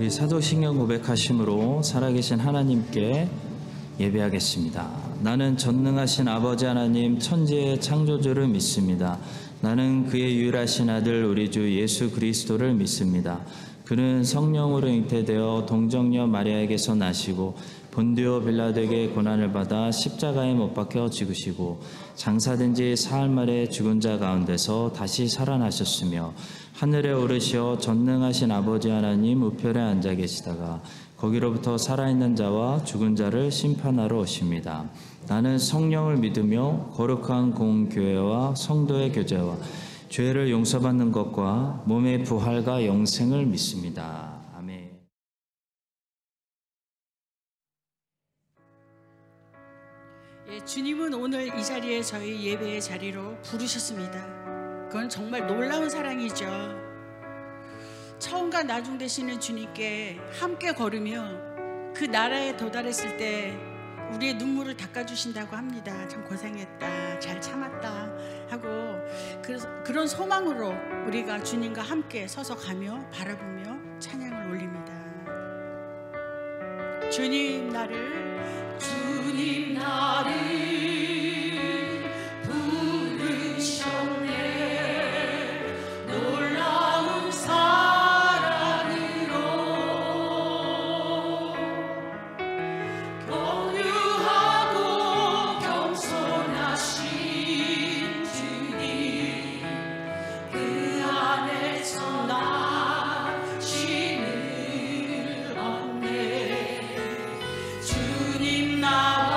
우리 사도신경 고백하심으로 살아계신 하나님께 예배하겠습니다. 나는 전능하신 아버지 하나님 천지의 창조주를 믿습니다. 나는 그의 유일하신 아들 우리 주 예수 그리스도를 믿습니다. 그는 성령으로 잉태되어 동정녀 마리아에게서 나시고 본디오 빌라도에게 고난을 받아 십자가에 못 박혀 죽으시고 장사된 지 사흘 만에 죽은 자 가운데서 다시 살아나셨으며 하늘에 오르시어 전능하신 아버지 하나님 우편에 앉아 계시다가 거기로부터 살아있는 자와 죽은 자를 심판하러 오십니다. 나는 성령을 믿으며 거룩한 공교회와 성도의 교제와 죄를 용서받는 것과 몸의 부활과 영생을 믿습니다. 아멘. 주님은 오늘 이 자리에 저희 예배의 자리로 부르셨습니다. 그건 정말 놀라운 사랑이죠. 처음과 나중 되시는 주님께 함께 걸으며 그 나라에 도달했을 때 우리의 눈물을 닦아주신다고 합니다. 참 고생했다, 잘 참았다 하고 그런 소망으로 우리가 주님과 함께 서서 가며 바라보며 찬양을 올립니다. 주님 나를 부르셨네. 놀라운 사랑으로 교류하고 겸손하신 주님, 그 안에서 나 쉼을 얻네. 주님 나와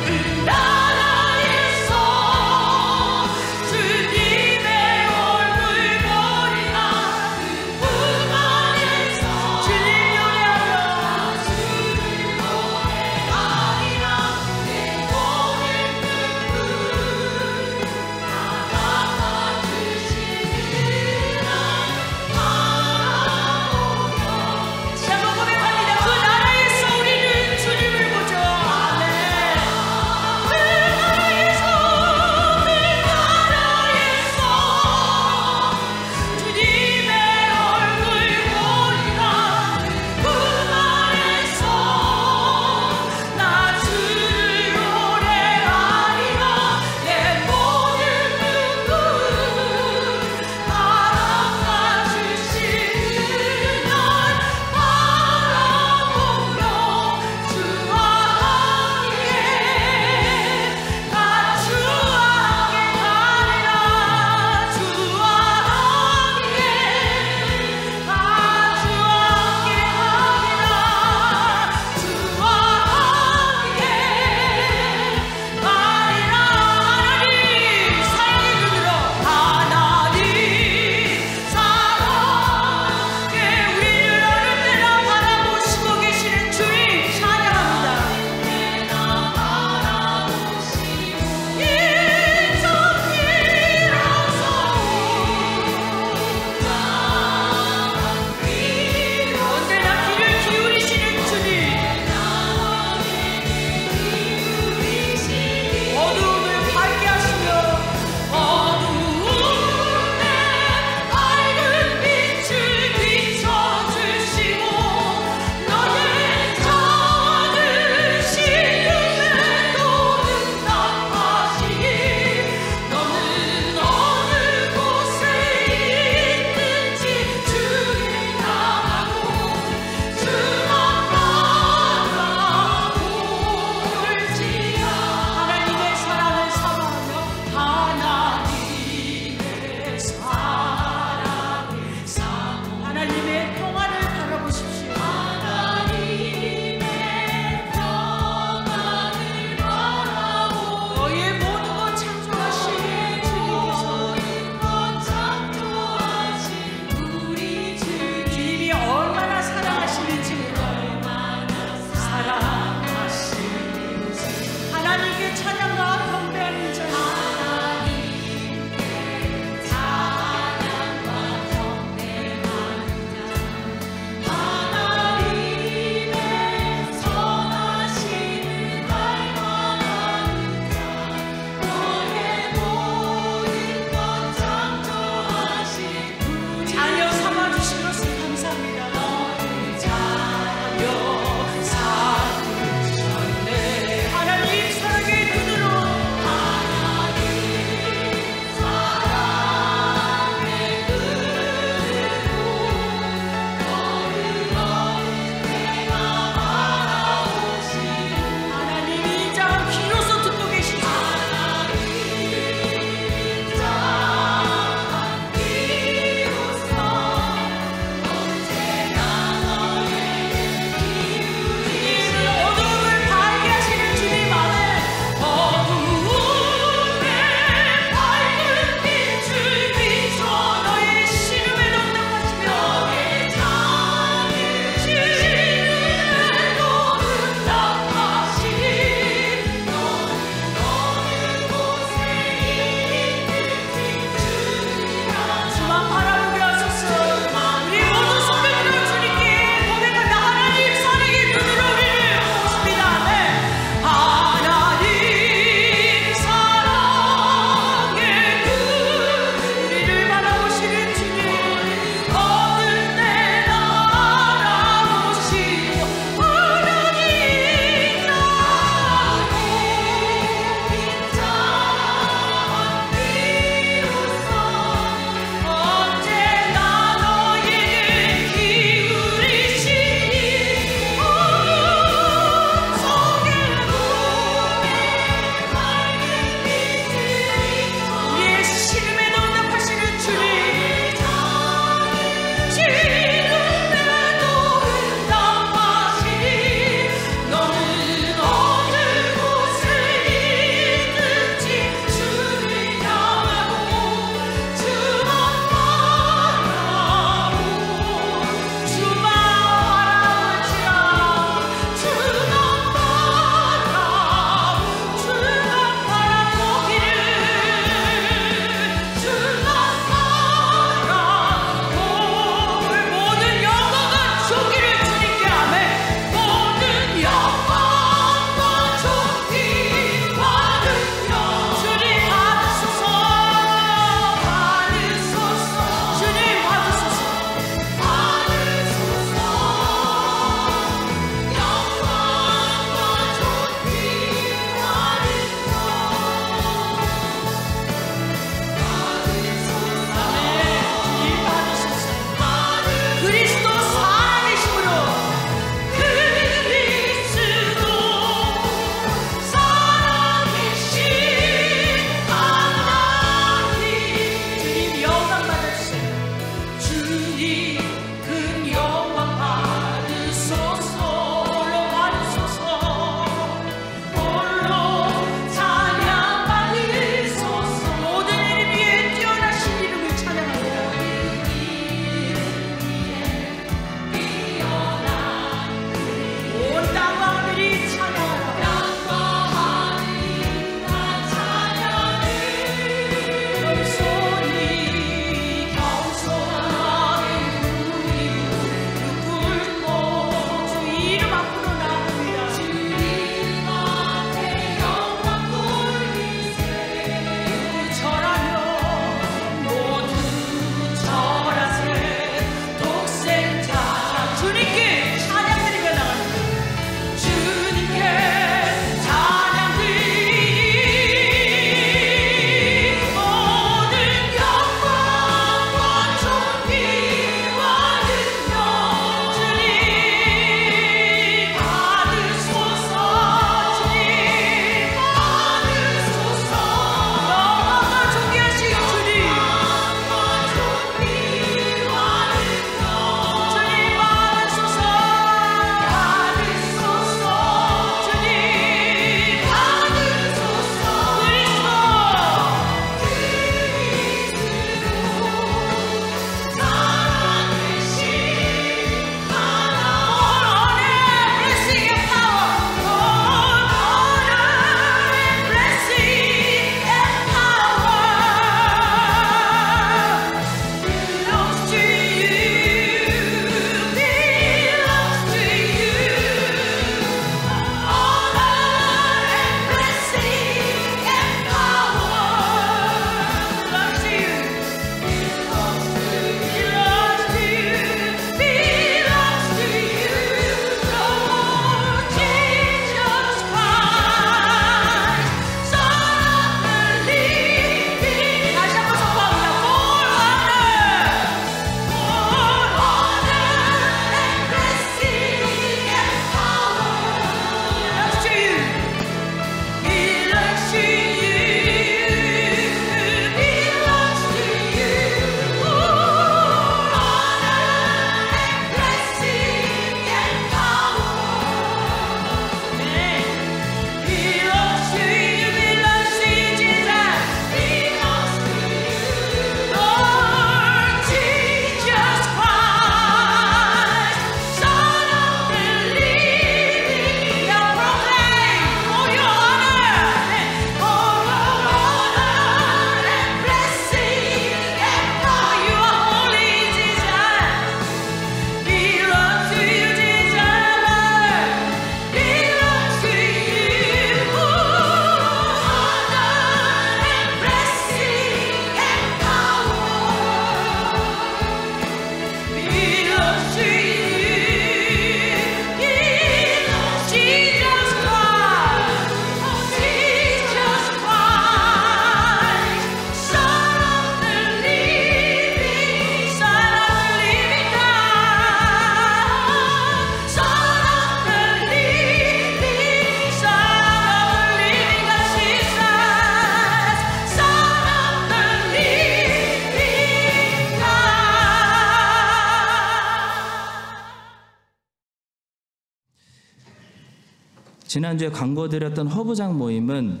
지난주에 광고드렸던 허브장 모임은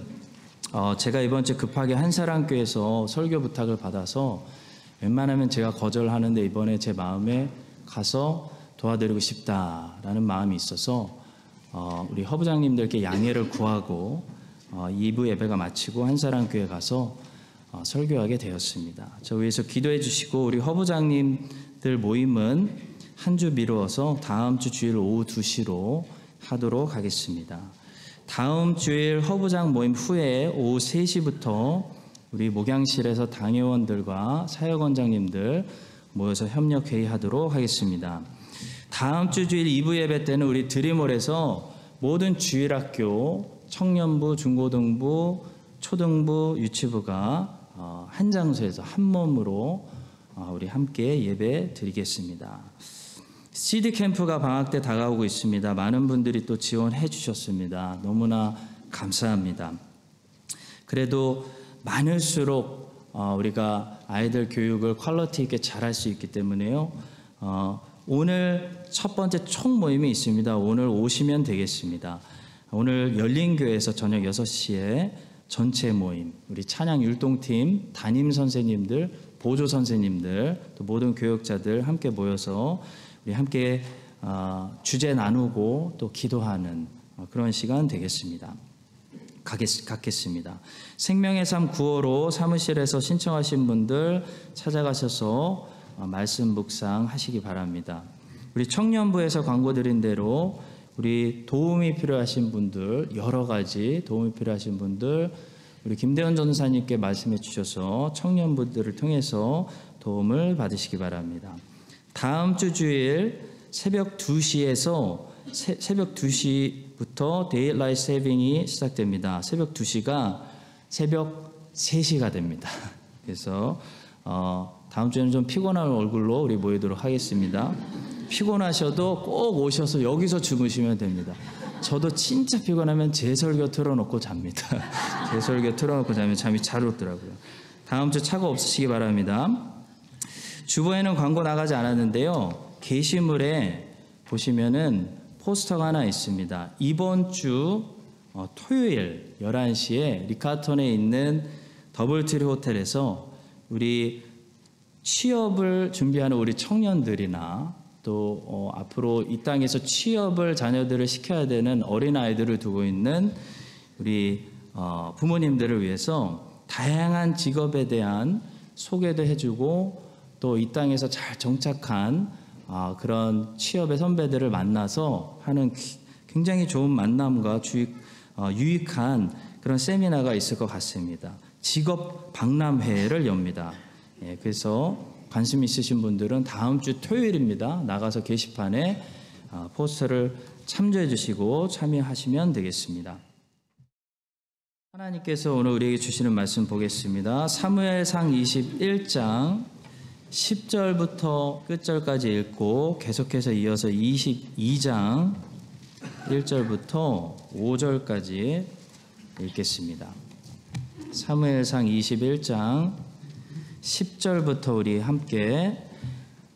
제가 이번 주 급하게 한사랑교회에서 설교 부탁을 받아서 웬만하면 제가 거절하는데 이번에 제 마음에 가서 도와드리고 싶다라는 마음이 있어서 우리 허부장님들께 양해를 구하고 2부 예배가 마치고 한사랑교회 가서 설교하게 되었습니다. 저 위해서 기도해 주시고 우리 허부장님들 모임은 한 주 미루어서 다음 주 주일 오후 2시로 하도록 하겠습니다. 다음 주일 허부장 모임 후에 오후 3시부터 우리 목양실에서 당회원들과 사역원장님들 모여서 협력회의하도록 하겠습니다. 다음 주 주일 2부 예배 때는 우리 드림홀에서 모든 주일학교, 청년부, 중고등부, 초등부, 유치부가 한 장소에서 한 몸으로 우리 함께 예배 드리겠습니다. CD 캠프가 방학 때 다가오고 있습니다. 많은 분들이 또 지원해 주셨습니다. 너무나 감사합니다. 그래도 많을수록 우리가 아이들 교육을 퀄리티 있게 잘할 수 있기 때문에요. 오늘 첫 번째 총 모임이 있습니다. 오늘 오시면 되겠습니다. 오늘 열린교회에서 저녁 6시에 전체 모임, 우리 찬양 율동팀, 담임 선생님들, 보조 선생님들, 또 모든 교역자들 함께 모여서 우리 함께 주제 나누고 또 기도하는 그런 시간 되겠습니다. 갖겠습니다. 생명의 삶 9호로 사무실에서 신청하신 분들 찾아가셔서 말씀 묵상 하시기 바랍니다. 우리 청년부에서 광고 드린 대로 우리 도움이 필요하신 분들, 여러 가지 도움이 필요하신 분들 우리 김대원 전사님께 말씀해 주셔서 청년부들을 통해서 도움을 받으시기 바랍니다. 다음 주 주일 새벽 2시에서 새벽 2시부터 데일라이트 세이빙이 시작됩니다. 새벽 2시가 새벽 3시가 됩니다. 그래서 다음 주에는 좀 피곤한 얼굴로 우리 모이도록 하겠습니다. 피곤하셔도 꼭 오셔서 여기서 주무시면 됩니다. 저도 진짜 피곤하면 제 설교 틀어놓고 잡니다. 제 설교 틀어놓고 자면 잠이 잘 오더라고요. 다음 주 착오 없으시기 바랍니다. 주보에는 광고 나가지 않았는데요. 게시물에 보시면은 포스터가 하나 있습니다. 이번 주 토요일 11시에 리카톤에 있는 더블트리 호텔에서 우리 취업을 준비하는 우리 청년들이나 또 앞으로 이 땅에서 취업을 자녀들을 시켜야 되는 어린아이들을 두고 있는 우리 부모님들을 위해서 다양한 직업에 대한 소개도 해주고 또 이 땅에서 잘 정착한 그런 취업의 선배들을 만나서 하는 굉장히 좋은 만남과 유익한 그런 세미나가 있을 것 같습니다. 직업 박람회를 엽니다. 그래서 관심 있으신 분들은 다음 주 토요일입니다. 나가서 게시판에 포스터를 참조해 주시고 참여하시면 되겠습니다. 하나님께서 오늘 우리에게 주시는 말씀 보겠습니다. 사무엘상 21장 10절부터 끝절까지 읽고 계속해서 이어서 22장 1절부터 5절까지 읽겠습니다. 사무엘상 21장 10절부터 우리 함께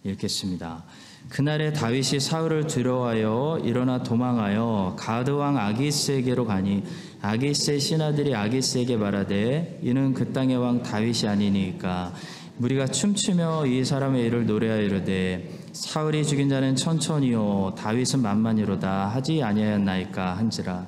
읽겠습니다. 그날에 다윗이 사울을 두려워하여 일어나 도망하여 가드왕 아기스에게로 가니 아기스의 신하들이 아기스에게 말하되 이는 그 땅의 왕 다윗이 아니니까 무리가 춤추며 이 사람의 일을 노래하여 이르되 사울이 죽인 자는 천천히요 다윗은 만만히로다 하지 아니하였나이까 한지라.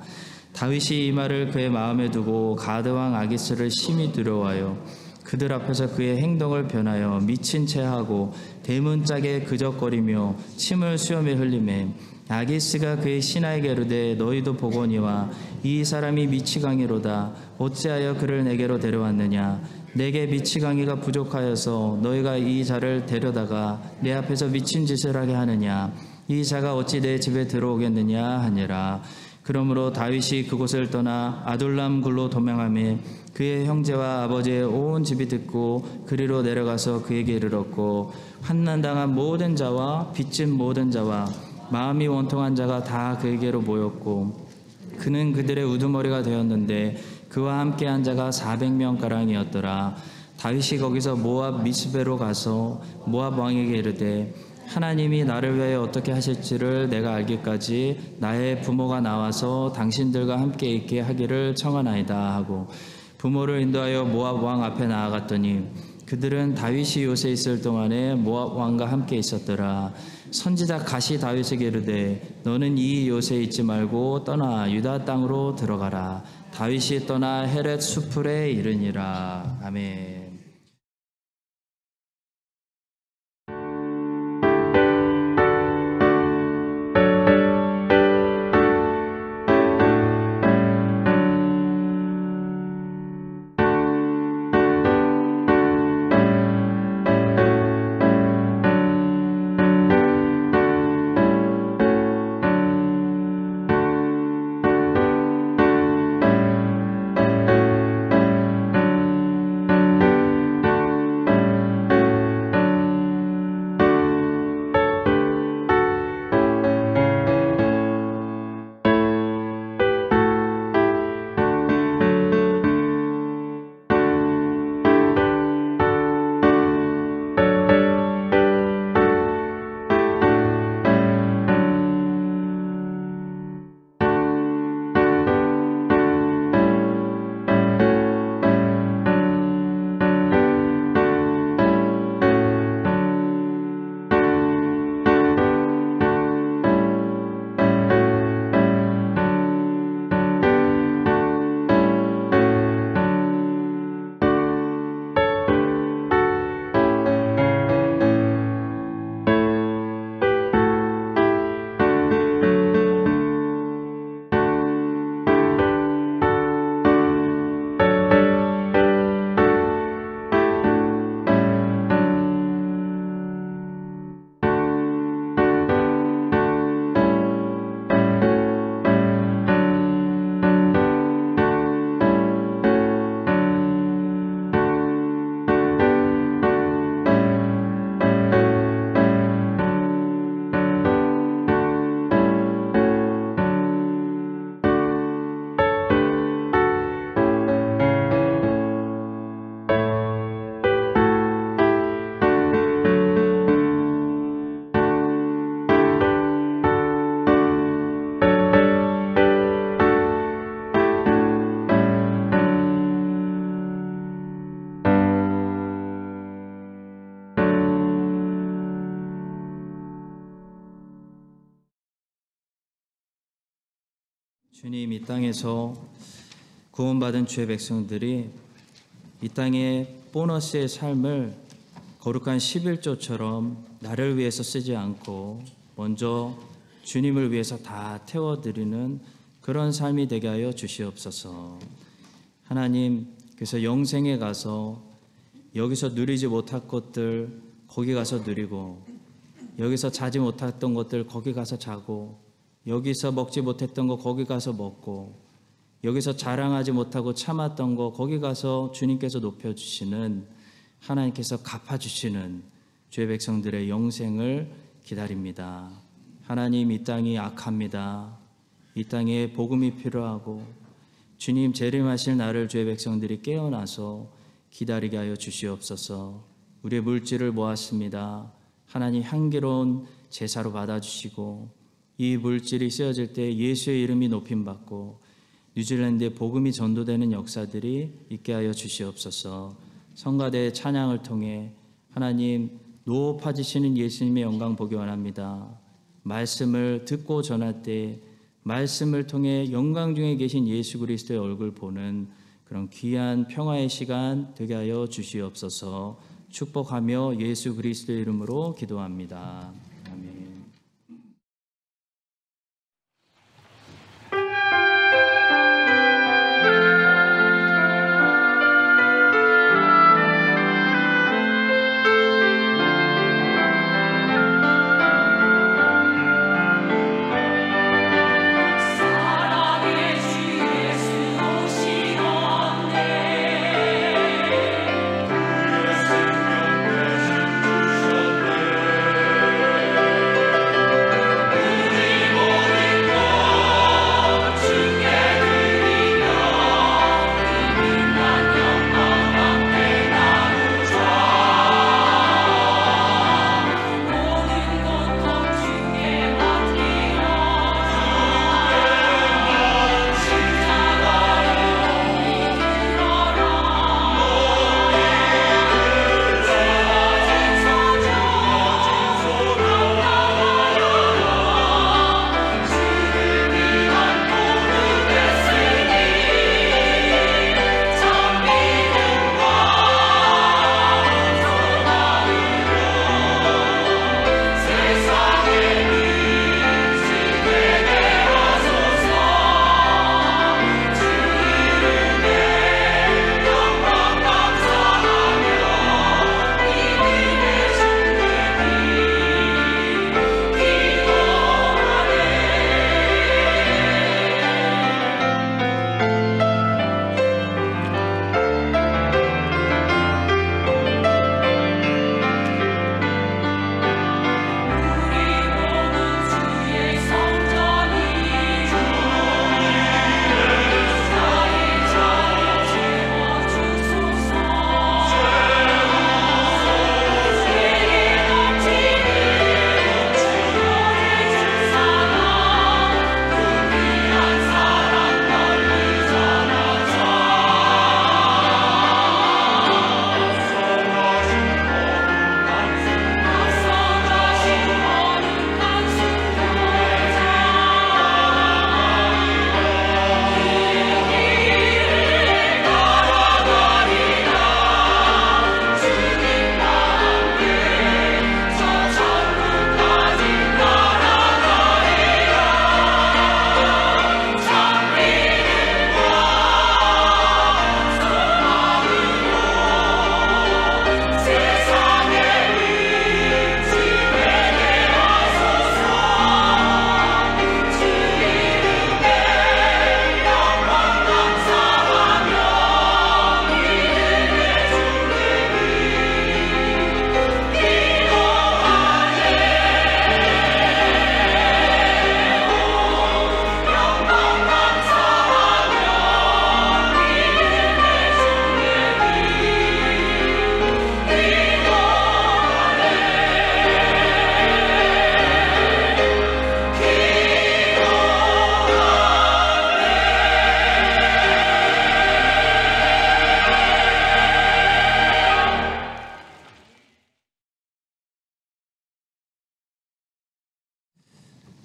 다윗이 이 말을 그의 마음에 두고 가드왕 아기스를 심히 두려워하여 그들 앞에서 그의 행동을 변하여 미친 채 하고 대문짝에 그적거리며 침을 수염에 흘리매 아기스가 그의 신하에게 이르되 너희도 보거니와 이 사람이 미치광이로다. 어찌하여 그를 내게로 데려왔느냐. 내게 미치광이가 부족하여서 너희가 이 자를 데려다가 내 앞에서 미친 짓을 하게 하느냐. 이 자가 어찌 내 집에 들어오겠느냐 하니라. 그러므로 다윗이 그곳을 떠나 아둘람 굴로 도망하며 그의 형제와 아버지의 온 집이 듣고 그리로 내려가서 그에게 이르렀고 환난당한 모든 자와 빚진 모든 자와 마음이 원통한 자가 다 그에게로 모였고 그는 그들의 우두머리가 되었는데 그와 함께한 자가 400명가량이었더라. 다윗이 거기서 모압 미스베로 가서 모압 왕에게 이르되 하나님이 나를 위하여 어떻게 하실지를 내가 알기까지 나의 부모가 나와서 당신들과 함께 있게 하기를 청하나이다 하고 부모를 인도하여 모압 왕 앞에 나아갔더니 그들은 다윗이 요새 있을 동안에 모압 왕과 함께 있었더라. 선지자 갓이 다윗에게 이르되 너는 이 요새 있지 말고 떠나 유다 땅으로 들어가라. 다윗이 떠나 헤렛 수풀에 이르니라. 아멘. 주님, 이 땅에서 구원받은 주의 백성들이 이 땅의 보너스의 삶을 거룩한 11조처럼 나를 위해서 쓰지 않고 먼저 주님을 위해서 다 태워드리는 그런 삶이 되게 하여 주시옵소서. 하나님, 그래서 영생에 가서 여기서 누리지 못할 것들 거기 가서 누리고, 여기서 자지 못했던 것들 거기 가서 자고, 여기서 먹지 못했던 거 거기 가서 먹고, 여기서 자랑하지 못하고 참았던 거 거기 가서 주님께서 높여주시는, 하나님께서 갚아주시는 주의 백성들의 영생을 기다립니다. 하나님, 이 땅이 악합니다. 이 땅에 복음이 필요하고 주님 재림하실 날을 주의 백성들이 깨어나서 기다리게 하여 주시옵소서. 우리의 물질을 모았습니다. 하나님, 향기로운 제사로 받아주시고 이 물질이 쓰여질 때 예수의 이름이 높임받고 뉴질랜드에 복음이 전도되는 역사들이 있게 하여 주시옵소서. 성가대의 찬양을 통해 하나님 높아지시는 예수님의 영광 보기 원합니다. 말씀을 듣고 전할 때 말씀을 통해 영광 중에 계신 예수 그리스도의 얼굴 보는 그런 귀한 평화의 시간 되게 하여 주시옵소서. 축복하며 예수 그리스도의 이름으로 기도합니다. 아멘.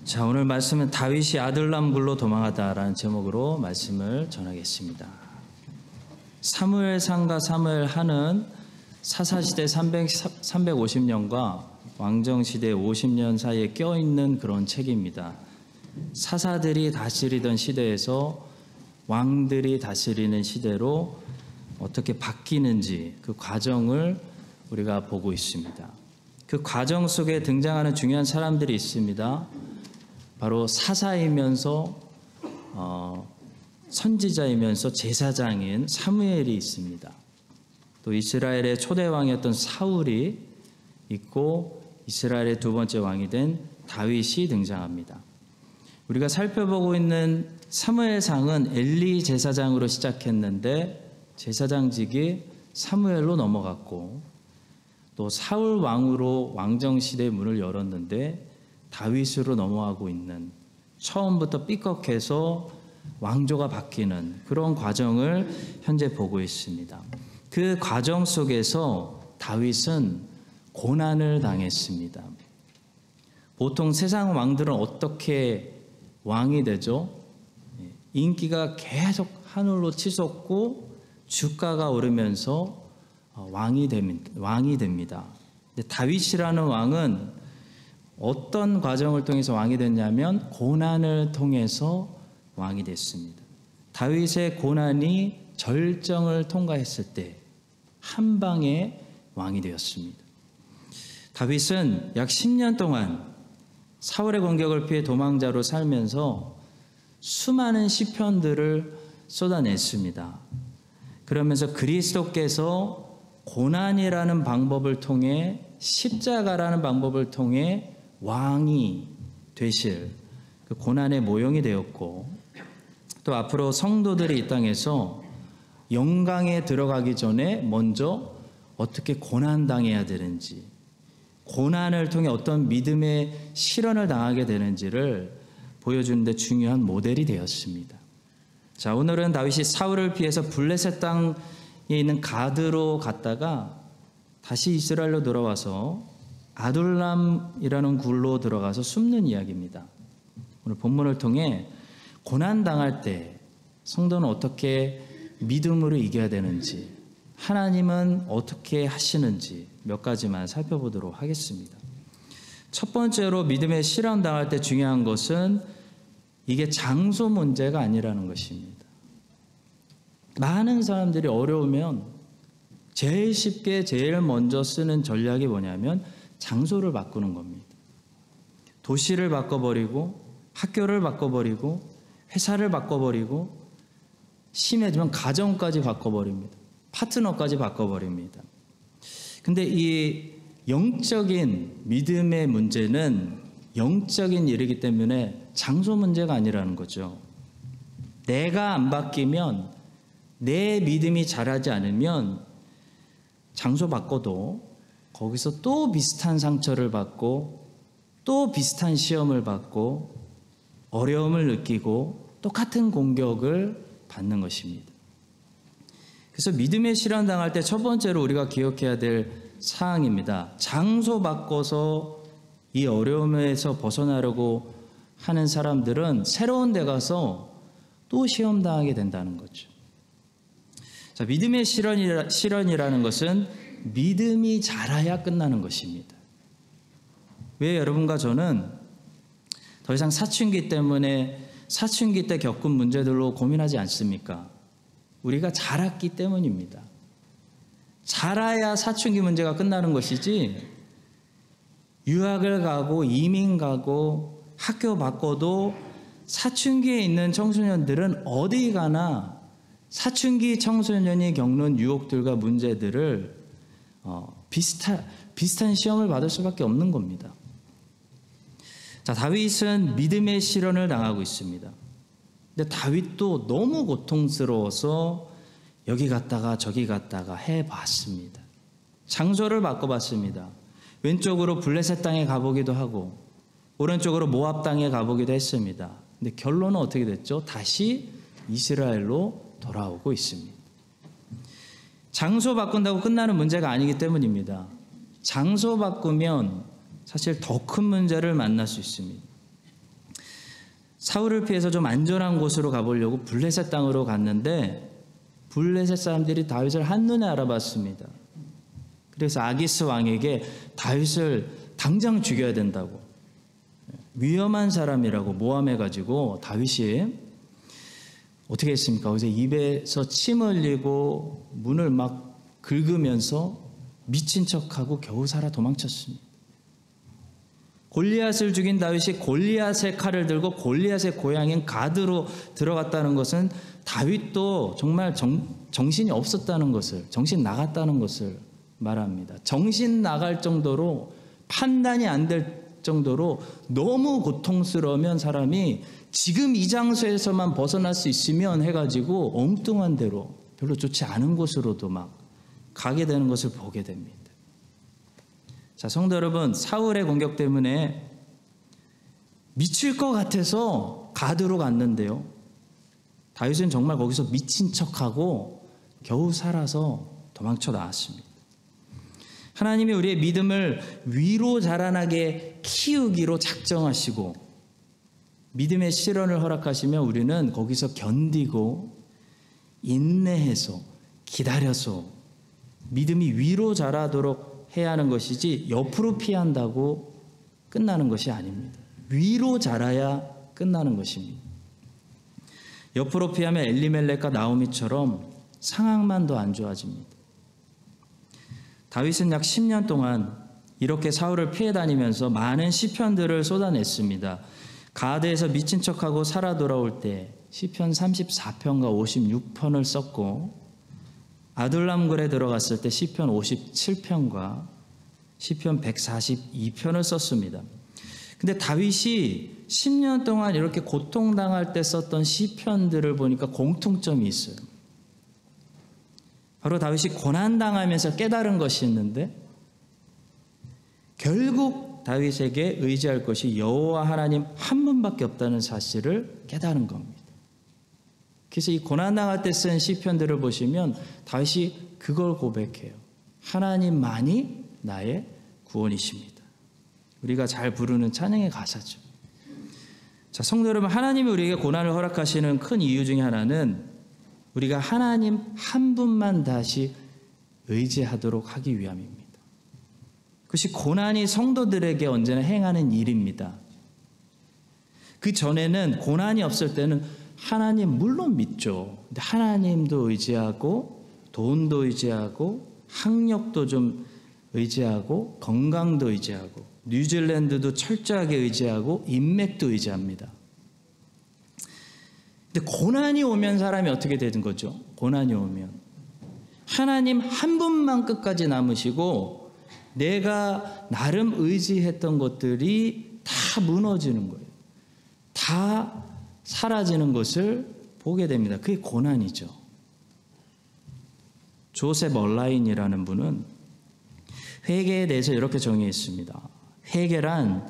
자, 오늘 말씀은 다윗이 아둘람 굴로 도망하다라는 제목으로 말씀을 전하겠습니다. 사무엘상과 사무엘하는 사사시대 350년과 왕정시대 50년 사이에 껴있는 그런 책입니다. 사사들이 다스리던 시대에서 왕들이 다스리는 시대로 어떻게 바뀌는지 그 과정을 우리가 보고 있습니다. 그 과정 속에 등장하는 중요한 사람들이 있습니다. 바로 사사이면서 선지자이면서 제사장인 사무엘이 있습니다. 또 이스라엘의 초대 왕이었던 사울이 있고 이스라엘의 두 번째 왕이 된 다윗이 등장합니다. 우리가 살펴보고 있는 사무엘상은 엘리 제사장으로 시작했는데 제사장직이 사무엘로 넘어갔고 또 사울 왕으로 왕정시대의 문을 열었는데 다윗으로 넘어가고 있는 처음부터 삐걱해서 왕조가 바뀌는 그런 과정을 현재 보고 있습니다. 그 과정 속에서 다윗은 고난을 당했습니다. 보통 세상 왕들은 어떻게 왕이 되죠? 인기가 계속 하늘로 치솟고 주가가 오르면서 왕이 됩니다. 근데 다윗이라는 왕은 어떤 과정을 통해서 왕이 됐냐면 고난을 통해서 왕이 됐습니다. 다윗의 고난이 절정을 통과했을 때 한 방에 왕이 되었습니다. 다윗은 약 10년 동안 사울의 공격을 피해 도망자로 살면서 수많은 시편들을 쏟아냈습니다. 그러면서 그리스도께서 고난이라는 방법을 통해 십자가라는 방법을 통해 왕이 되실 그 고난의 모형이 되었고 또 앞으로 성도들이 이 땅에서 영광에 들어가기 전에 먼저 어떻게 고난당해야 되는지 고난을 통해 어떤 믿음의 실현을 당하게 되는지를 보여주는 데 중요한 모델이 되었습니다. 자, 오늘은 다윗이 사울을 피해서 블레셋 땅에 있는 가드로 갔다가 다시 이스라엘로 돌아와서 아둘람이라는 굴로 들어가서 숨는 이야기입니다. 오늘 본문을 통해 고난당할 때 성도는 어떻게 믿음으로 이겨야 되는지 하나님은 어떻게 하시는지 몇 가지만 살펴보도록 하겠습니다. 첫 번째로 믿음의 실현 당할 때 중요한 것은 이게 장소 문제가 아니라는 것입니다. 많은 사람들이 어려우면 제일 쉽게 제일 먼저 쓰는 전략이 뭐냐면 장소를 바꾸는 겁니다. 도시를 바꿔버리고 학교를 바꿔버리고 회사를 바꿔버리고 심해지면 가정까지 바꿔버립니다. 파트너까지 바꿔버립니다. 근데 이 영적인 믿음의 문제는 영적인 일이기 때문에 장소 문제가 아니라는 거죠. 내가 안 바뀌면 내 믿음이 자라지 않으면 장소 바꿔도 거기서 또 비슷한 상처를 받고 또 비슷한 시험을 받고 어려움을 느끼고 똑같은 공격을 받는 것입니다. 그래서 믿음의 실현 당할 때 첫 번째로 우리가 기억해야 될 사항입니다. 장소 바꿔서 이 어려움에서 벗어나려고 하는 사람들은 새로운 데 가서 또 시험 당하게 된다는 거죠. 자, 믿음의 실현이라는 것은 믿음이 자라야 끝나는 것입니다. 왜 여러분과 저는 더 이상 사춘기 때문에 사춘기 때 겪은 문제들로 고민하지 않습니까? 우리가 자랐기 때문입니다. 자라야 사춘기 문제가 끝나는 것이지 유학을 가고 이민 가고 학교 바꿔도 사춘기에 있는 청소년들은 어디 가나 사춘기 청소년이 겪는 유혹들과 문제들을 비슷한 시험을 받을 수밖에 없는 겁니다. 자, 다윗은 믿음의 실현을 당하고 있습니다. 근데 다윗도 너무 고통스러워서 여기 갔다가 저기 갔다가 해봤습니다. 장소를 바꿔봤습니다. 왼쪽으로 블레셋 땅에 가보기도 하고 오른쪽으로 모압 땅에 가보기도 했습니다. 근데 결론은 어떻게 됐죠? 다시 이스라엘로 돌아오고 있습니다. 장소 바꾼다고 끝나는 문제가 아니기 때문입니다. 장소 바꾸면 사실 더 큰 문제를 만날 수 있습니다. 사울을 피해서 좀 안전한 곳으로 가보려고 블레셋 땅으로 갔는데 블레셋 사람들이 다윗을 한눈에 알아봤습니다. 그래서 아기스 왕에게 다윗을 당장 죽여야 된다고, 위험한 사람이라고 모함해가지고 다윗이 어떻게 했습니까? 거기서 입에서 침 흘리고 문을 막 긁으면서 미친 척하고 겨우 살아 도망쳤습니다. 골리앗을 죽인 다윗이 골리앗의 칼을 들고 골리앗의 고향인 가드로 들어갔다는 것은 다윗도 정말 정신이 없었다는 것을, 정신 나갔다는 것을 말합니다. 정신 나갈 정도로, 판단이 안 될 정도로 너무 고통스러우면 사람이 지금 이 장소에서만 벗어날 수 있으면 해가지고 엉뚱한 데로, 별로 좋지 않은 곳으로도 막 가게 되는 것을 보게 됩니다. 자, 성도 여러분, 사울의 공격 때문에 미칠 것 같아서 가드로 갔는데요, 다윗은 정말 거기서 미친 척하고 겨우 살아서 도망쳐 나왔습니다. 하나님이 우리의 믿음을 위로 자라나게 키우기로 작정하시고 믿음의 실현을 허락하시면 우리는 거기서 견디고 인내해서 기다려서 믿음이 위로 자라도록 해야 하는 것이지 옆으로 피한다고 끝나는 것이 아닙니다. 위로 자라야 끝나는 것입니다. 옆으로 피하면 엘리멜렉과 나오미처럼 상황만 더 안 좋아집니다. 다윗은 약 10년 동안 이렇게 사울을 피해 다니면서 많은 시편들을 쏟아냈습니다. 가드에서 미친 척하고 살아 돌아올 때 시편 34편과 56편을 썼고, 아둘람굴에 들어갔을 때 시편 57편과 시편 142편을 썼습니다. 근데 다윗이 10년 동안 이렇게 고통당할 때 썼던 시편들을 보니까 공통점이 있어요. 바로 다윗이 고난당하면서 깨달은 것이 있는데, 결국 다윗에게 의지할 것이 여호와 하나님 한 분밖에 없다는 사실을 깨달은 겁니다. 그래서 이 고난당할 때 쓴 시편들을 보시면 다윗이 그걸 고백해요. 하나님만이 나의 구원이십니다. 우리가 잘 부르는 찬양의 가사죠. 자, 성도 여러분, 하나님이 우리에게 고난을 허락하시는 큰 이유 중에 하나는 우리가 하나님 한 분만 다시 의지하도록 하기 위함입니다. 그것이 고난이 성도들에게 언제나 행하는 일입니다. 그 전에는, 고난이 없을 때는 하나님 물론 믿죠. 근데 하나님도 의지하고 돈도 의지하고 학력도 좀 의지하고 건강도 의지하고 뉴질랜드도 철저하게 의지하고 인맥도 의지합니다. 근데 고난이 오면 사람이 어떻게 되는 거죠? 고난이 오면 하나님 한 분만 끝까지 남으시고 내가 나름 의지했던 것들이 다 무너지는 거예요. 다 사라지는 것을 보게 됩니다. 그게 고난이죠. 조셉 얼라인이라는 분은 회개에 대해서 이렇게 정의했습니다. 회개란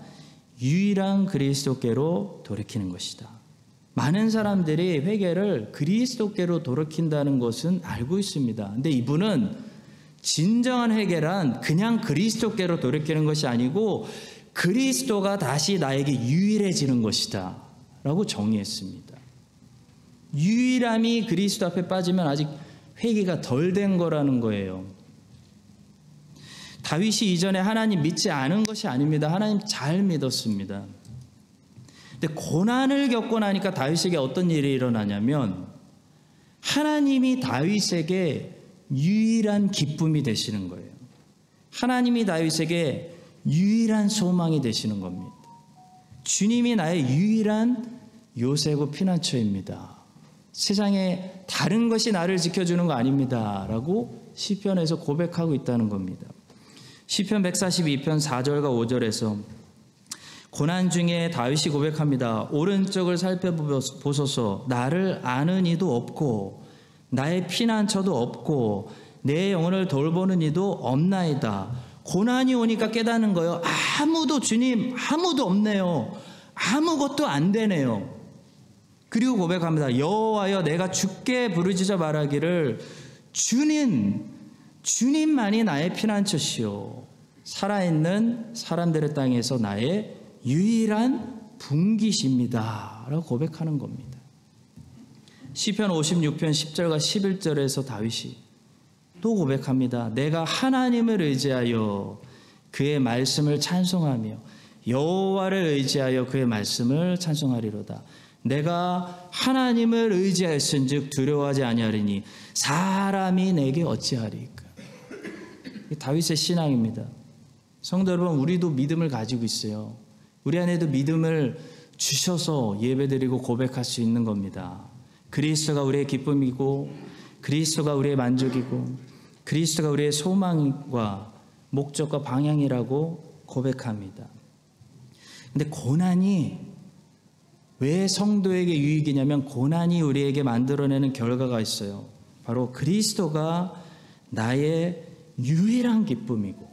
유일한 그리스도께로 돌이키는 것이다. 많은 사람들이 회개를 그리스도께로 돌이킨다는 것은 알고 있습니다. 근데 이분은 진정한 회개란 그냥 그리스도께로 돌이키는 것이 아니고 그리스도가 다시 나에게 유일해지는 것이다 라고 정의했습니다. 유일함이 그리스도 앞에 빠지면 아직 회개가 덜 된 거라는 거예요. 다윗이 이전에 하나님 믿지 않은 것이 아닙니다. 하나님 잘 믿었습니다. 근데 고난을 겪고 나니까 다윗에게 어떤 일이 일어나냐면 하나님이 다윗에게 유일한 기쁨이 되시는 거예요. 하나님이 다윗에게 유일한 소망이 되시는 겁니다. 주님이 나의 유일한 요새고 피난처입니다. 세상에 다른 것이 나를 지켜주는 거 아닙니다 라고 시편에서 고백하고 있다는 겁니다. 시편 142편 4절과 5절에서 고난 중에 다윗이 고백합니다. 오른쪽을 살펴보소서. 나를 아는 이도 없고 나의 피난처도 없고 내 영혼을 돌보는 이도 없나이다. 고난이 오니까 깨닫는 거예요. 주님 아무도 없네요. 아무것도 안 되네요. 그리고 고백합니다. 여호와여, 내가 주께 부르짖어 말하기를 주님만이 나의 피난처시오. 살아있는 사람들의 땅에서 나의 유일한 분기십니다 라고 고백하는 겁니다. 시편 56편 10절과 11절에서 다윗이 또 고백합니다. 내가 하나님을 의지하여 그의 말씀을 찬송하며 여호와를 의지하여 그의 말씀을 찬송하리로다. 내가 하나님을 의지하였은즉 두려워하지 아니하리니 사람이 내게 어찌하리까. 다윗의 신앙입니다. 성도 여러분, 우리도 믿음을 가지고 있어요. 우리 안에도 믿음을 주셔서 예배드리고 고백할 수 있는 겁니다. 그리스도가 우리의 기쁨이고 그리스도가 우리의 만족이고 그리스도가 우리의 소망과 목적과 방향이라고 고백합니다. 근데 고난이 왜 성도에게 유익이냐면 고난이 우리에게 만들어내는 결과가 있어요. 바로 그리스도가 나의 유일한 기쁨이고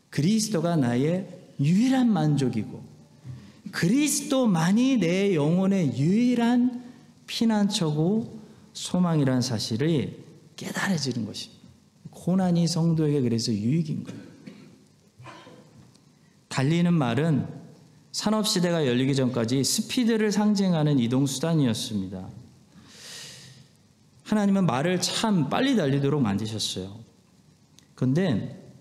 그리스도가 나의 유일한 만족이고 그리스도만이 내 영혼의 유일한 피난처고 소망이라는 사실을 깨달아지는 것입니다. 고난이 성도에게 그래서 유익인 거예요. 달리는 말은 산업시대가 열리기 전까지 스피드를 상징하는 이동수단이었습니다. 하나님은 말을 참 빨리 달리도록 만드셨어요. 그런데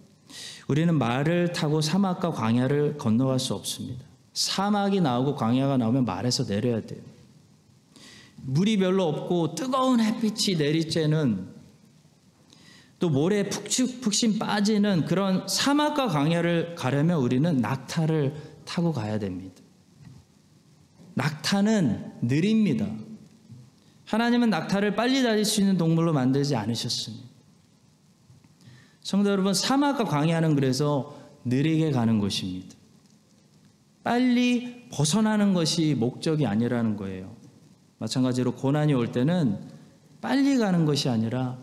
우리는 말을 타고 사막과 광야를 건너갈 수 없습니다. 사막이 나오고 광야가 나오면 말에서 내려야 돼요. 물이 별로 없고 뜨거운 햇빛이 내리쬐는 또 모래에 푹신 빠지는 그런 사막과 광야를 가려면 우리는 낙타를 타고 가야 됩니다. 낙타는 느립니다. 하나님은 낙타를 빨리 달릴 수 있는 동물로 만들지 않으셨습니다. 성도 여러분, 사막과 광야는 그래서 느리게 가는 곳입니다. 빨리 벗어나는 것이 목적이 아니라는 거예요. 마찬가지로 고난이 올 때는 빨리 가는 것이 아니라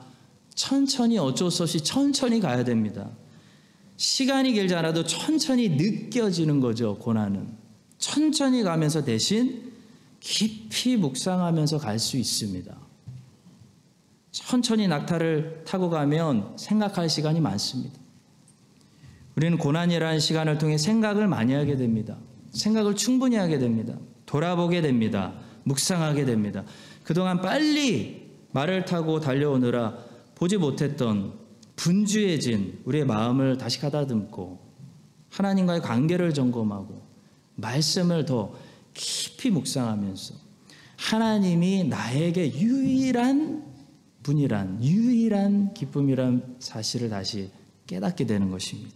천천히, 어쩔 수 없이 천천히 가야 됩니다. 시간이 길지 않아도 천천히 느껴지는 거죠. 고난은 천천히 가면서 대신 깊이 묵상하면서 갈 수 있습니다. 천천히 낙타를 타고 가면 생각할 시간이 많습니다. 우리는 고난이라는 시간을 통해 생각을 많이 하게 됩니다. 생각을 충분히 하게 됩니다. 돌아보게 됩니다. 묵상하게 됩니다. 그동안 빨리 말을 타고 달려오느라 보지 못했던 분주해진 우리의 마음을 다시 가다듬고 하나님과의 관계를 점검하고 말씀을 더 깊이 묵상하면서 하나님이 나에게 유일한 분이란, 유일한 기쁨이란 사실을 다시 깨닫게 되는 것입니다.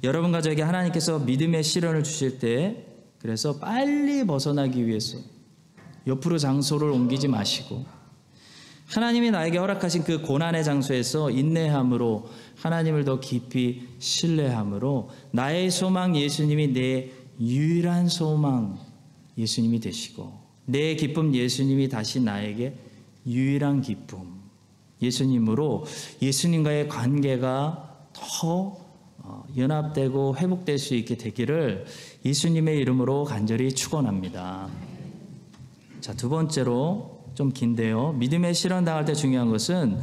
여러분 가족에게 하나님께서 믿음의 시련을 주실 때 그래서 빨리 벗어나기 위해서 옆으로 장소를 옮기지 마시고 하나님이 나에게 허락하신 그 고난의 장소에서 인내함으로 하나님을 더 깊이 신뢰함으로 나의 소망 예수님이 내 유일한 소망 예수님이 되시고 내 기쁨 예수님이 다시 나에게 유일한 기쁨 예수님으로 예수님과의 관계가 더 연합되고 회복될 수 있게 되기를 예수님의 이름으로 간절히 축원합니다. 자, 두 번째로 좀 긴데요. 믿음의 시련 당할 때 중요한 것은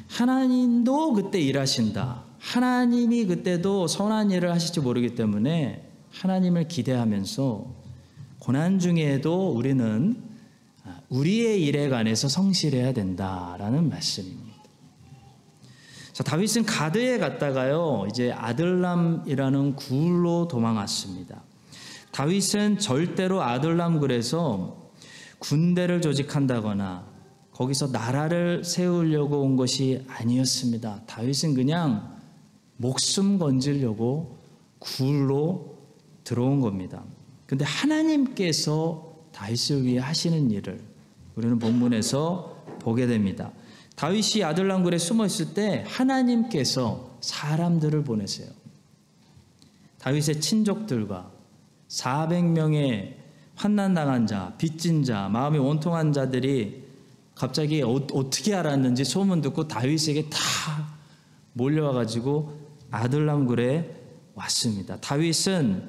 하나님도 그때 일하신다. 하나님이 그때도 선한 일을 하실지 모르기 때문에 하나님을 기대하면서 고난 중에도 우리는 우리의 일에 관해서 성실해야 된다라는 말씀입니다. 자, 다윗은 가드에 갔다가요, 이제 아들람이라는 굴로 도망왔습니다. 다윗은 절대로 아들람 굴에서 군대를 조직한다거나 거기서 나라를 세우려고 온 것이 아니었습니다. 다윗은 그냥 목숨 건지려고 굴로 들어온 겁니다. 근데 하나님께서 다윗을 위해 하시는 일을 우리는 본문에서 보게 됩니다. 다윗이 아들람 굴에 숨어 있을 때 하나님께서 사람들을 보내세요. 다윗의 친족들과 400명의 환난당한 자, 빚진 자, 마음이 원통한 자들이 갑자기 어떻게 알았는지 소문 듣고 다윗에게 다 몰려와가지고 아들람 굴에 왔습니다. 다윗은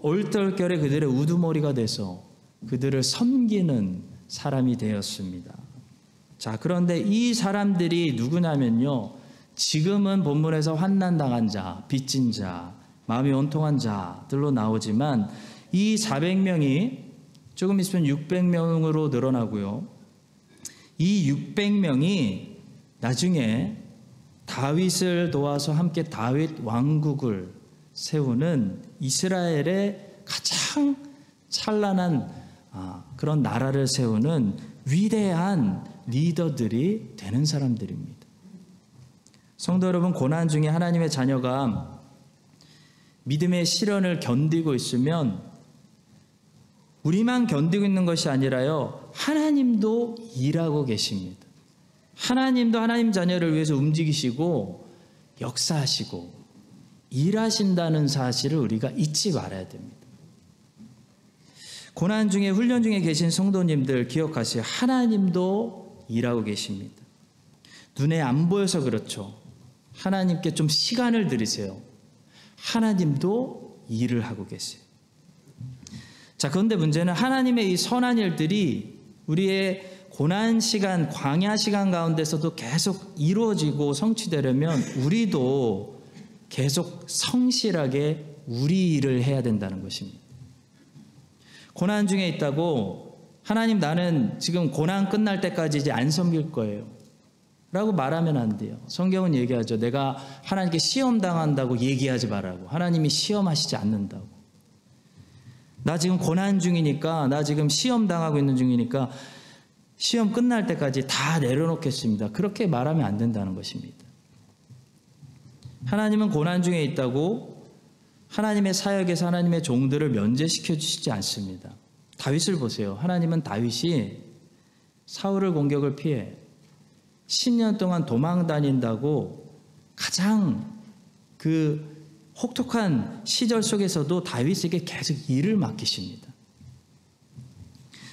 얼떨결에 그들의 우두머리가 돼서 그들을 섬기는 사람이 되었습니다. 자, 그런데 이 사람들이 누구냐면요, 지금은 본문에서 환난당한 자, 빚진 자, 마음이 원통한 자들로 나오지만 이 400명이 조금 있으면 600명으로 늘어나고요. 이 600명이 나중에 다윗을 도와서 함께 다윗 왕국을 세우는 이스라엘의 가장 찬란한 그런 나라를 세우는 위대한 리더들이 되는 사람들입니다. 성도 여러분, 고난 중에 하나님의 자녀가 믿음의 시련을 견디고 있으면 우리만 견디고 있는 것이 아니라요, 하나님도 일하고 계십니다. 하나님도 하나님 자녀를 위해서 움직이시고 역사하시고 일하신다는 사실을 우리가 잊지 말아야 됩니다. 고난 중에, 훈련 중에 계신 성도님들 기억하세요. 하나님도 일하고 계십니다. 눈에 안 보여서 그렇죠. 하나님께 좀 시간을 들이세요. 하나님도 일을 하고 계세요. 자, 그런데 문제는 하나님의 이 선한 일들이 우리의 고난 시간, 광야 시간 가운데서도 계속 이루어지고 성취되려면 우리도 계속 성실하게 우리 일을 해야 된다는 것입니다. 고난 중에 있다고 하나님, 나는 지금 고난 끝날 때까지 이제 안 섬길 거예요 라고 말하면 안 돼요. 성경은 얘기하죠. 내가 하나님께 시험 당한다고 얘기하지 말라고. 하나님이 시험하시지 않는다고. 나 지금 고난 중이니까, 나 지금 시험 당하고 있는 중이니까 시험 끝날 때까지 다 내려놓겠습니다. 그렇게 말하면 안 된다는 것입니다. 하나님은 고난 중에 있다고 하나님의 사역에서 하나님의 종들을 면제시켜 주시지 않습니다. 다윗을 보세요. 하나님은 다윗이 사울의 공격을 피해 10년 동안 도망 다닌다고 가장 그 혹독한 시절 속에서도 다윗에게 계속 일을 맡기십니다.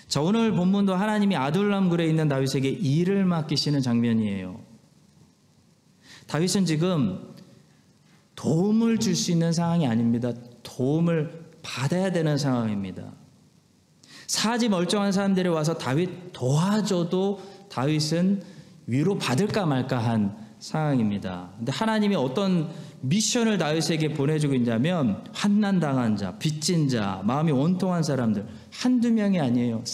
자, 오늘 본문도 하나님이 아둘람 굴에 있는 다윗에게 일을 맡기시는 장면이에요. 다윗은 지금 도움을 줄 수 있는 상황이 아닙니다. 도움을 받아야 되는 상황입니다. 사지 멀쩡한 사람들이 와서 다윗 도와줘도 다윗은 위로 받을까 말까 한 상황입니다. 근데 하나님이 어떤 미션을 다윗에게 보내주고 있냐면, 환난당한 자, 빚진 자, 마음이 원통한 사람들 한두 명이 아니에요.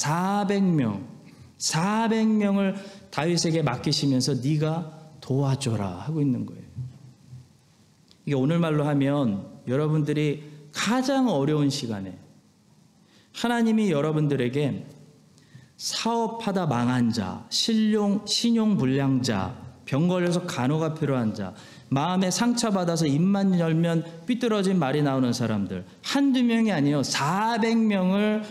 400명을 다윗에게 맡기시면서 네가 도와줘라 하고 있는 거예요. 이게 오늘말로 하면 여러분들이 가장 어려운 시간에 하나님이 여러분들에게 사업하다 망한 자, 신용불량자, 병 걸려서 간호가 필요한 자, 마음에 상처받아서 입만 열면 삐뚤어진 말이 나오는 사람들 한두 명이 아니에요. 400명을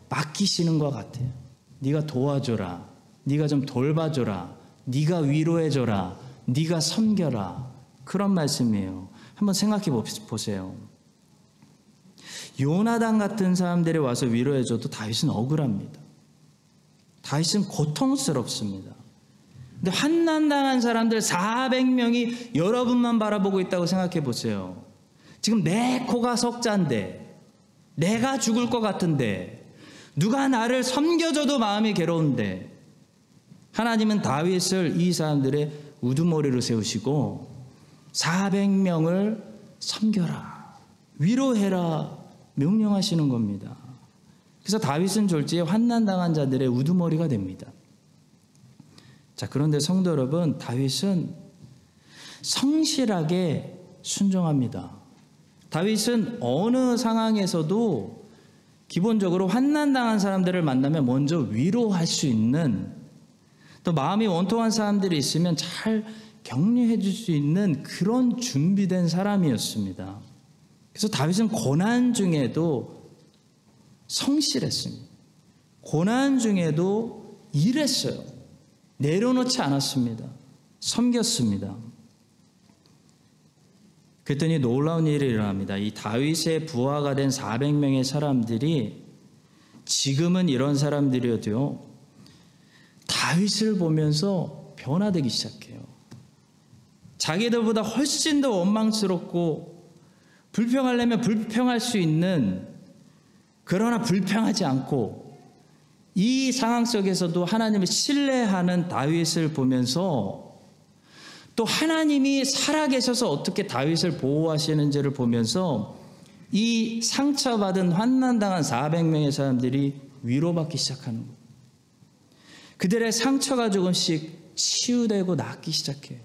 맡기시는 것 같아요. 네가 도와줘라, 네가 좀 돌봐줘라, 네가 위로해줘라, 네가 섬겨라, 그런 말씀이에요. 한번 생각해 보세요. 요나단 같은 사람들이 와서 위로해줘도 다윗은 억울합니다. 다윗은 고통스럽습니다. 근데 환난당한 사람들 400명이 여러분만 바라보고 있다고 생각해 보세요. 지금 내 코가 석잔데, 내가 죽을 것 같은데, 누가 나를 섬겨줘도 마음이 괴로운데, 하나님은 다윗을 이 사람들의 우두머리로 세우시고 400명을 섬겨라, 위로해라 명령하시는 겁니다. 그래서 다윗은 졸지에 환난당한 자들의 우두머리가 됩니다. 자, 그런데 성도 여러분, 다윗은 성실하게 순종합니다. 다윗은 어느 상황에서도 기본적으로 환난당한 사람들을 만나면 먼저 위로할 수 있는, 또 마음이 원통한 사람들이 있으면 잘 격려해 줄 수 있는 그런 준비된 사람이었습니다. 그래서 다윗은 고난 중에도 성실했습니다. 고난 중에도 일했어요. 내려놓지 않았습니다. 섬겼습니다. 그랬더니 놀라운 일이 일어납니다. 이 다윗의 부하가 된 400명의 사람들이 지금은 이런 사람들이어도요, 다윗을 보면서 변화되기 시작해요. 자기들보다 훨씬 더 원망스럽고 불평하려면 불평할 수 있는, 그러나 불평하지 않고 이 상황 속에서도 하나님을 신뢰하는 다윗을 보면서, 또 하나님이 살아계셔서 어떻게 다윗을 보호하시는지를 보면서 이 상처받은 환난당한 400명의 사람들이 위로받기 시작하는 거예요. 그들의 상처가 조금씩 치유되고 낫기 시작해요.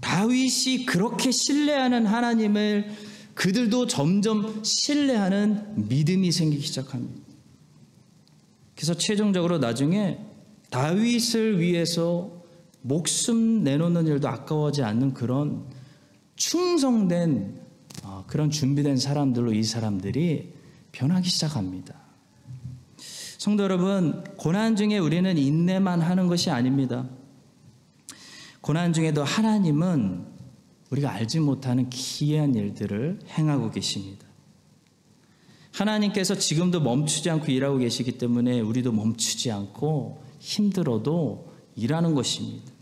다윗이 그렇게 신뢰하는 하나님을 그들도 점점 신뢰하는 믿음이 생기기 시작합니다. 그래서 최종적으로 나중에 다윗을 위해서 목숨 내놓는 일도 아까워하지 않는 그런 충성된 그런 준비된 사람들로 이 사람들이 변하기 시작합니다. 성도 여러분, 고난 중에 우리는 인내만 하는 것이 아닙니다. 고난 중에도 하나님은 우리가 알지 못하는 기이한 일들을 행하고 계십니다. 하나님께서 지금도 멈추지 않고 일하고 계시기 때문에 우리도 멈추지 않고 힘들어도 일하는 것입니다.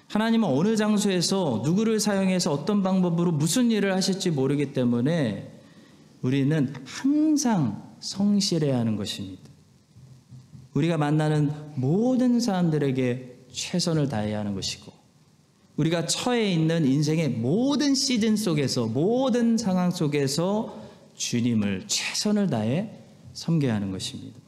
하나님은 어느 장소에서 누구를 사용해서 어떤 방법으로 무슨 일을 하실지 모르기 때문에 우리는 항상 성실해야 하는 것입니다. 우리가 만나는 모든 사람들에게 최선을 다해야 하는 것이고, 우리가 처해 있는 인생의 모든 시즌 속에서, 모든 상황 속에서 주님을 최선을 다해 섬겨야 하는 것입니다.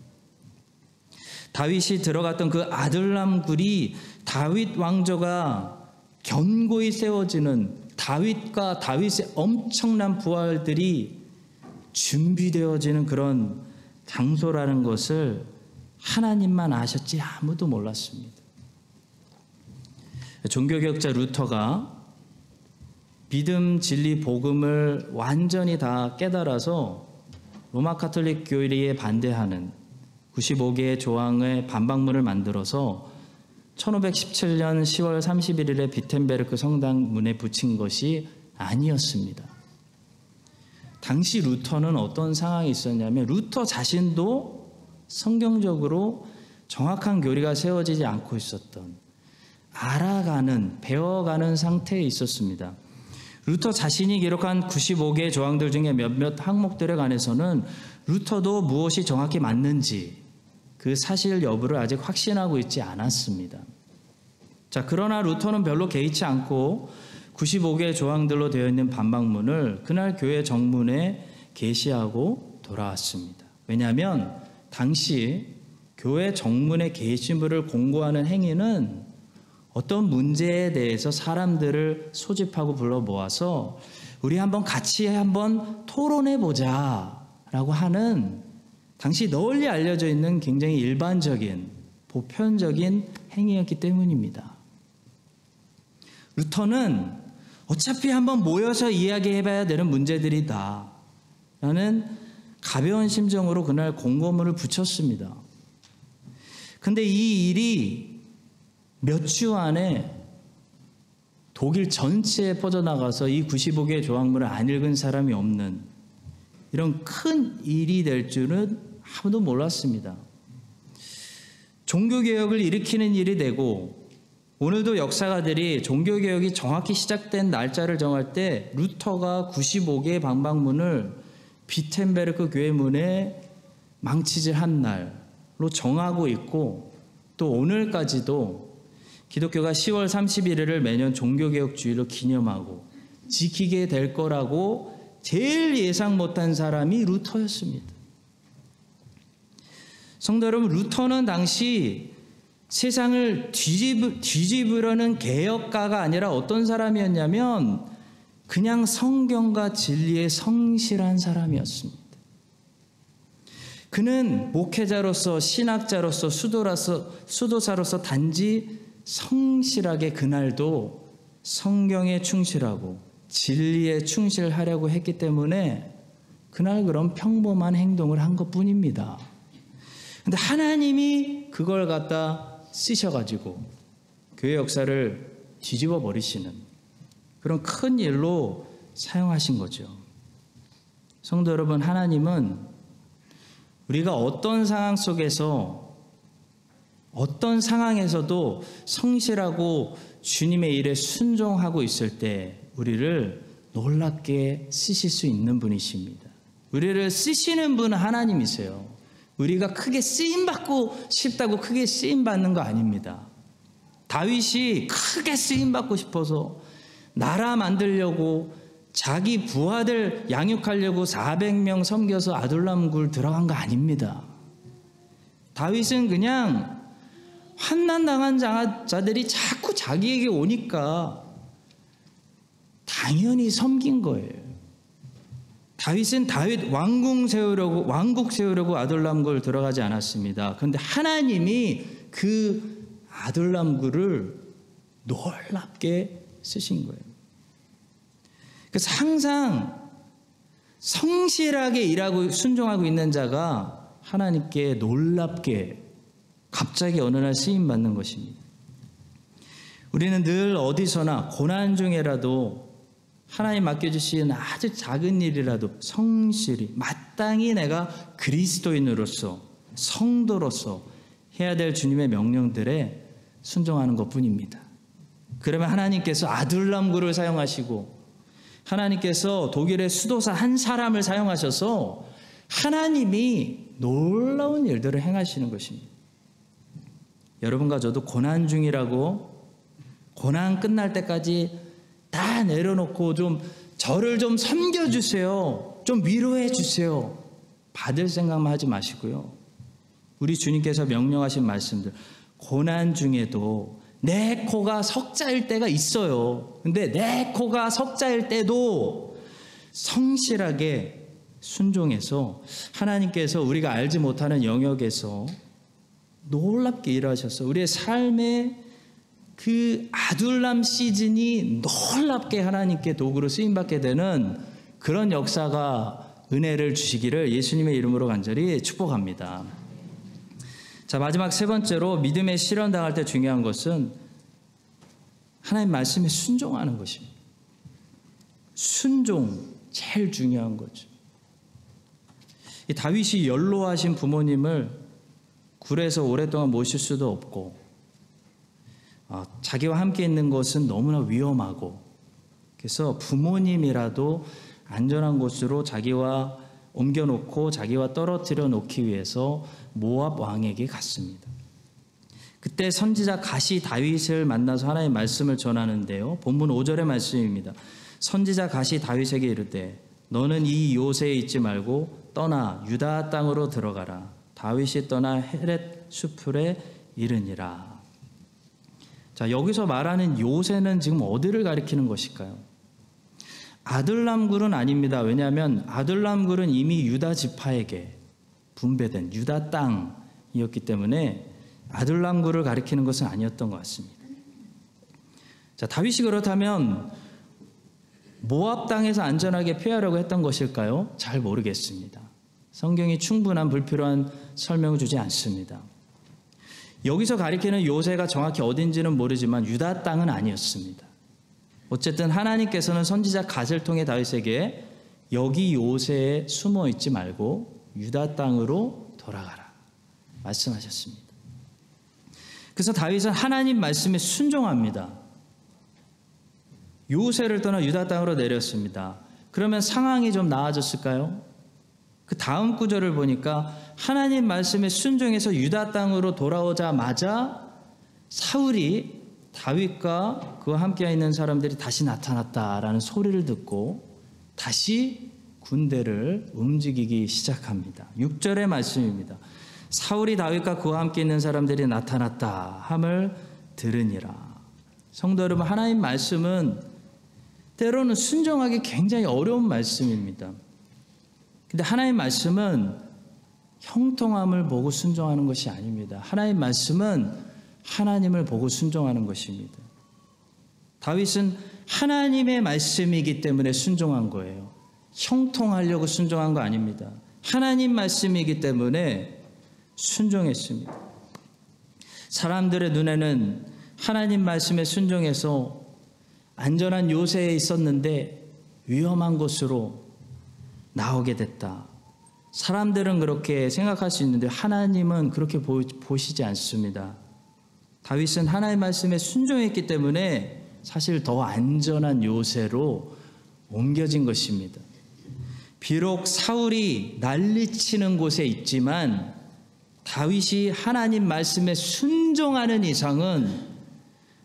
다윗이 들어갔던 그 아둘람 굴이 다윗 왕조가 견고히 세워지는, 다윗과 다윗의 엄청난 부하들이 준비되어지는 그런 장소라는 것을 하나님만 아셨지 아무도 몰랐습니다. 종교개혁자 루터가 믿음, 진리, 복음을 완전히 다 깨달아서 로마 가톨릭 교리에 반대하는 95개의 조항의 반박문을 만들어서 1517년 10월 31일에 비텐베르크 성당 문에 붙인 것이 아니었습니다. 당시 루터는 어떤 상황이 있었냐면, 루터 자신도 성경적으로 정확한 교리가 세워지지 않고 있었던, 알아가는, 배워가는 상태에 있었습니다. 루터 자신이 기록한 95개의 조항들 중에 몇몇 항목들에 관해서는 루터도 무엇이 정확히 맞는지 그 사실 여부를 아직 확신하고 있지 않았습니다. 자, 그러나 루터는 별로 개의치 않고 95개의 조항들로 되어 있는 반박문을 그날 교회 정문에 게시하고 돌아왔습니다. 왜냐하면 당시 교회 정문의 게시물을 공고하는 행위는 어떤 문제에 대해서 사람들을 소집하고 불러 모아서 우리 같이 한번 토론해 보자 라고 하는, 당시 널리 알려져 있는 굉장히 일반적인 보편적인 행위였기 때문입니다. 루터는 어차피 한번 모여서 이야기해봐야 되는 문제들이다 라는 가벼운 심정으로 그날 공고문을 붙였습니다. 근데 이 일이 몇 주 안에 독일 전체에 퍼져나가서 이 95개의 조항문을 안 읽은 사람이 없는 이런 큰 일이 될 줄은 아무도 몰랐습니다. 종교개혁을 일으키는 일이 되고, 오늘도 역사가들이 종교개혁이 정확히 시작된 날짜를 정할 때 루터가 95개의 반박문을 비텐베르크 교회 문에 망치질한 날로 정하고 있고, 또 오늘까지도 기독교가 10월 31일을 매년 종교개혁주의로 기념하고 지키게 될 거라고 제일 예상 못한 사람이 루터였습니다. 성도 여러분, 루터는 당시 세상을 뒤집으려는 개혁가가 아니라 어떤 사람이었냐면 그냥 성경과 진리에 성실한 사람이었습니다. 그는 목회자로서, 신학자로서, 수도사로서 단지 성실하게 그날도 성경에 충실하고 진리에 충실하려고 했기 때문에 그날 그런 평범한 행동을 한 것뿐입니다. 근데 하나님이 그걸 갖다 쓰셔가지고 교회 역사를 뒤집어 버리시는 그런 큰 일로 사용하신 거죠. 성도 여러분, 하나님은 우리가 어떤 상황 속에서, 어떤 상황에서도 성실하고 주님의 일에 순종하고 있을 때 우리를 놀랍게 쓰실 수 있는 분이십니다. 우리를 쓰시는 분은 하나님이세요. 우리가 크게 쓰임받고 싶다고 크게 쓰임받는 거 아닙니다. 다윗이 크게 쓰임받고 싶어서 나라 만들려고 자기 부하들 양육하려고 400명 섬겨서 아둘람 굴 들어간 거 아닙니다. 다윗은 그냥 환난당한 자들이 자꾸 자기에게 오니까 당연히 섬긴 거예요. 다윗은 왕국 세우려고 아둘람 굴 들어가지 않았습니다. 그런데 하나님이 그 아둘람 굴을 놀랍게 쓰신 거예요. 그래서 항상 성실하게 일하고 순종하고 있는 자가 하나님께 놀랍게 갑자기 어느 날 쓰임 받는 것입니다. 우리는 늘 어디서나 고난 중에라도 하나님 맡겨주신 아주 작은 일이라도 성실히 마땅히 내가 그리스도인으로서 성도로서 해야 될 주님의 명령들에 순종하는 것뿐입니다. 그러면 하나님께서 아둘람 굴을 사용하시고 하나님께서 독일의 수도사 한 사람을 사용하셔서 하나님이 놀라운 일들을 행하시는 것입니다. 여러분과 저도 고난 중이라고 고난 끝날 때까지 다 내려놓고 저를 좀 섬겨주세요. 좀 위로해 주세요. 받을 생각만 하지 마시고요. 우리 주님께서 명령하신 말씀들, 고난 중에도 내 코가 석자일 때가 있어요. 근데 내 코가 석자일 때도 성실하게 순종해서 하나님께서 우리가 알지 못하는 영역에서 놀랍게 일하셔서 우리의 삶의 그 아둘람 시즌이 놀랍게 하나님께 도구로 쓰임받게 되는 그런 역사가 은혜를 주시기를 예수님의 이름으로 간절히 축복합니다. 자, 마지막 세 번째로 믿음의 시련 당할 때 중요한 것은 하나님 말씀에 순종하는 것입니다. 순종, 제일 중요한 거죠. 이 다윗이 연로하신 부모님을 굴에서 오랫동안 모실 수도 없고 자기와 함께 있는 것은 너무나 위험하고 그래서 부모님이라도 안전한 곳으로 자기와 옮겨놓고 자기와 떨어뜨려 놓기 위해서 모압 왕에게 갔습니다. 그때 선지자 갓이 다윗을 만나서 하나님의 말씀을 전하는데요. 본문 5절의 말씀입니다. 선지자 갓이 다윗에게 이르되 너는 이 요새에 있지 말고 떠나 유다 땅으로 들어가라. 다윗이 떠나 헤렛 수풀에 이르니라. 자, 여기서 말하는 요새는 지금 어디를 가리키는 것일까요? 아둘람 굴은 아닙니다. 왜냐하면 아둘람 굴은 이미 유다 지파에게 분배된 유다 땅이었기 때문에 아둘람 굴을 가리키는 것은 아니었던 것 같습니다. 자, 다윗이 그렇다면 모압 땅에서 안전하게 피하려고 했던 것일까요? 잘 모르겠습니다. 성경이 충분한 불필요한 설명을 주지 않습니다. 여기서 가리키는 요새가 정확히 어딘지는 모르지만 유다 땅은 아니었습니다. 어쨌든 하나님께서는 선지자 갓을 통해 다윗에게 여기 요새에 숨어 있지 말고 유다 땅으로 돌아가라 말씀하셨습니다. 그래서 다윗은 하나님 말씀에 순종합니다. 요새를 떠나 유다 땅으로 내렸습니다. 그러면 상황이 좀 나아졌을까요? 그 다음 구절을 보니까 하나님 말씀에 순종해서 유다 땅으로 돌아오자마자 사울이 다윗과 그와 함께 있는 사람들이 다시 나타났다라는 소리를 듣고 다시 군대를 움직이기 시작합니다. 6절의 말씀입니다. 사울이 다윗과 그와 함께 있는 사람들이 나타났다 함을 들으니라. 성도 여러분, 하나님 말씀은 때로는 순종하기 굉장히 어려운 말씀입니다. 근데 하나님 말씀은 형통함을 보고 순종하는 것이 아닙니다. 하나님 말씀은 하나님을 보고 순종하는 것입니다. 다윗은 하나님의 말씀이기 때문에 순종한 거예요. 형통하려고 순종한 거 아닙니다. 하나님 말씀이기 때문에 순종했습니다. 사람들의 눈에는 하나님 말씀에 순종해서 안전한 요새에 있었는데 위험한 곳으로 나오게 됐다. 사람들은 그렇게 생각할 수 있는데 하나님은 그렇게 보시지 않습니다. 다윗은 하나님 말씀에 순종했기 때문에 사실 더 안전한 요새로 옮겨진 것입니다. 비록 사울이 난리치는 곳에 있지만 다윗이 하나님 말씀에 순종하는 이상은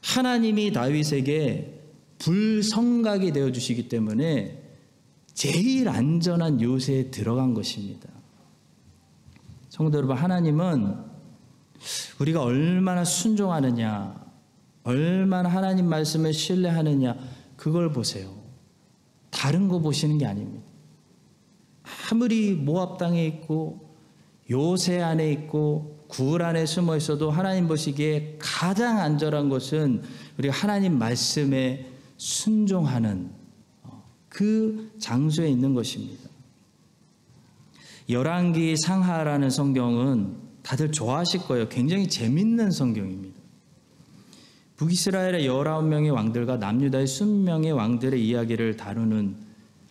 하나님이 다윗에게 불성각이 되어주시기 때문에 제일 안전한 요새에 들어간 것입니다. 성도 여러분, 하나님은 우리가 얼마나 순종하느냐, 얼마나 하나님 말씀을 신뢰하느냐, 그걸 보세요. 다른 거 보시는 게 아닙니다. 아무리 모압 땅에 있고 요새 안에 있고 굴 안에 숨어 있어도 하나님 보시기에 가장 안전한 것은 우리가 하나님 말씀에 순종하는 그 장소에 있는 것입니다. 열왕기 상하라는 성경은 다들 좋아하실 거예요. 굉장히 재밌는 성경입니다. 북이스라엘의 19명의 왕들과 남유다의 20명의 왕들의 이야기를 다루는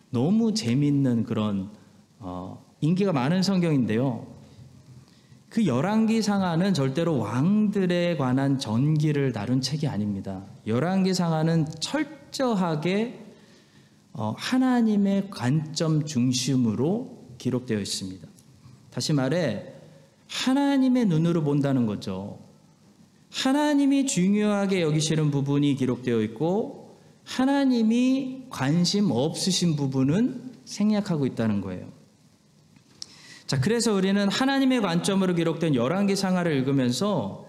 너무 재밌는 그런 인기가 많은 성경인데요. 그 열왕기 상하는 절대로 왕들에 관한 전기를 다룬 책이 아닙니다. 열왕기 상하는 철저하게 하나님의 관점 중심으로 기록되어 있습니다. 다시 말해 하나님의 눈으로 본다는 거죠. 하나님이 중요하게 여기시는 부분이 기록되어 있고 하나님이 관심 없으신 부분은 생략하고 있다는 거예요. 자, 그래서 우리는 하나님의 관점으로 기록된 열왕기 상하를 읽으면서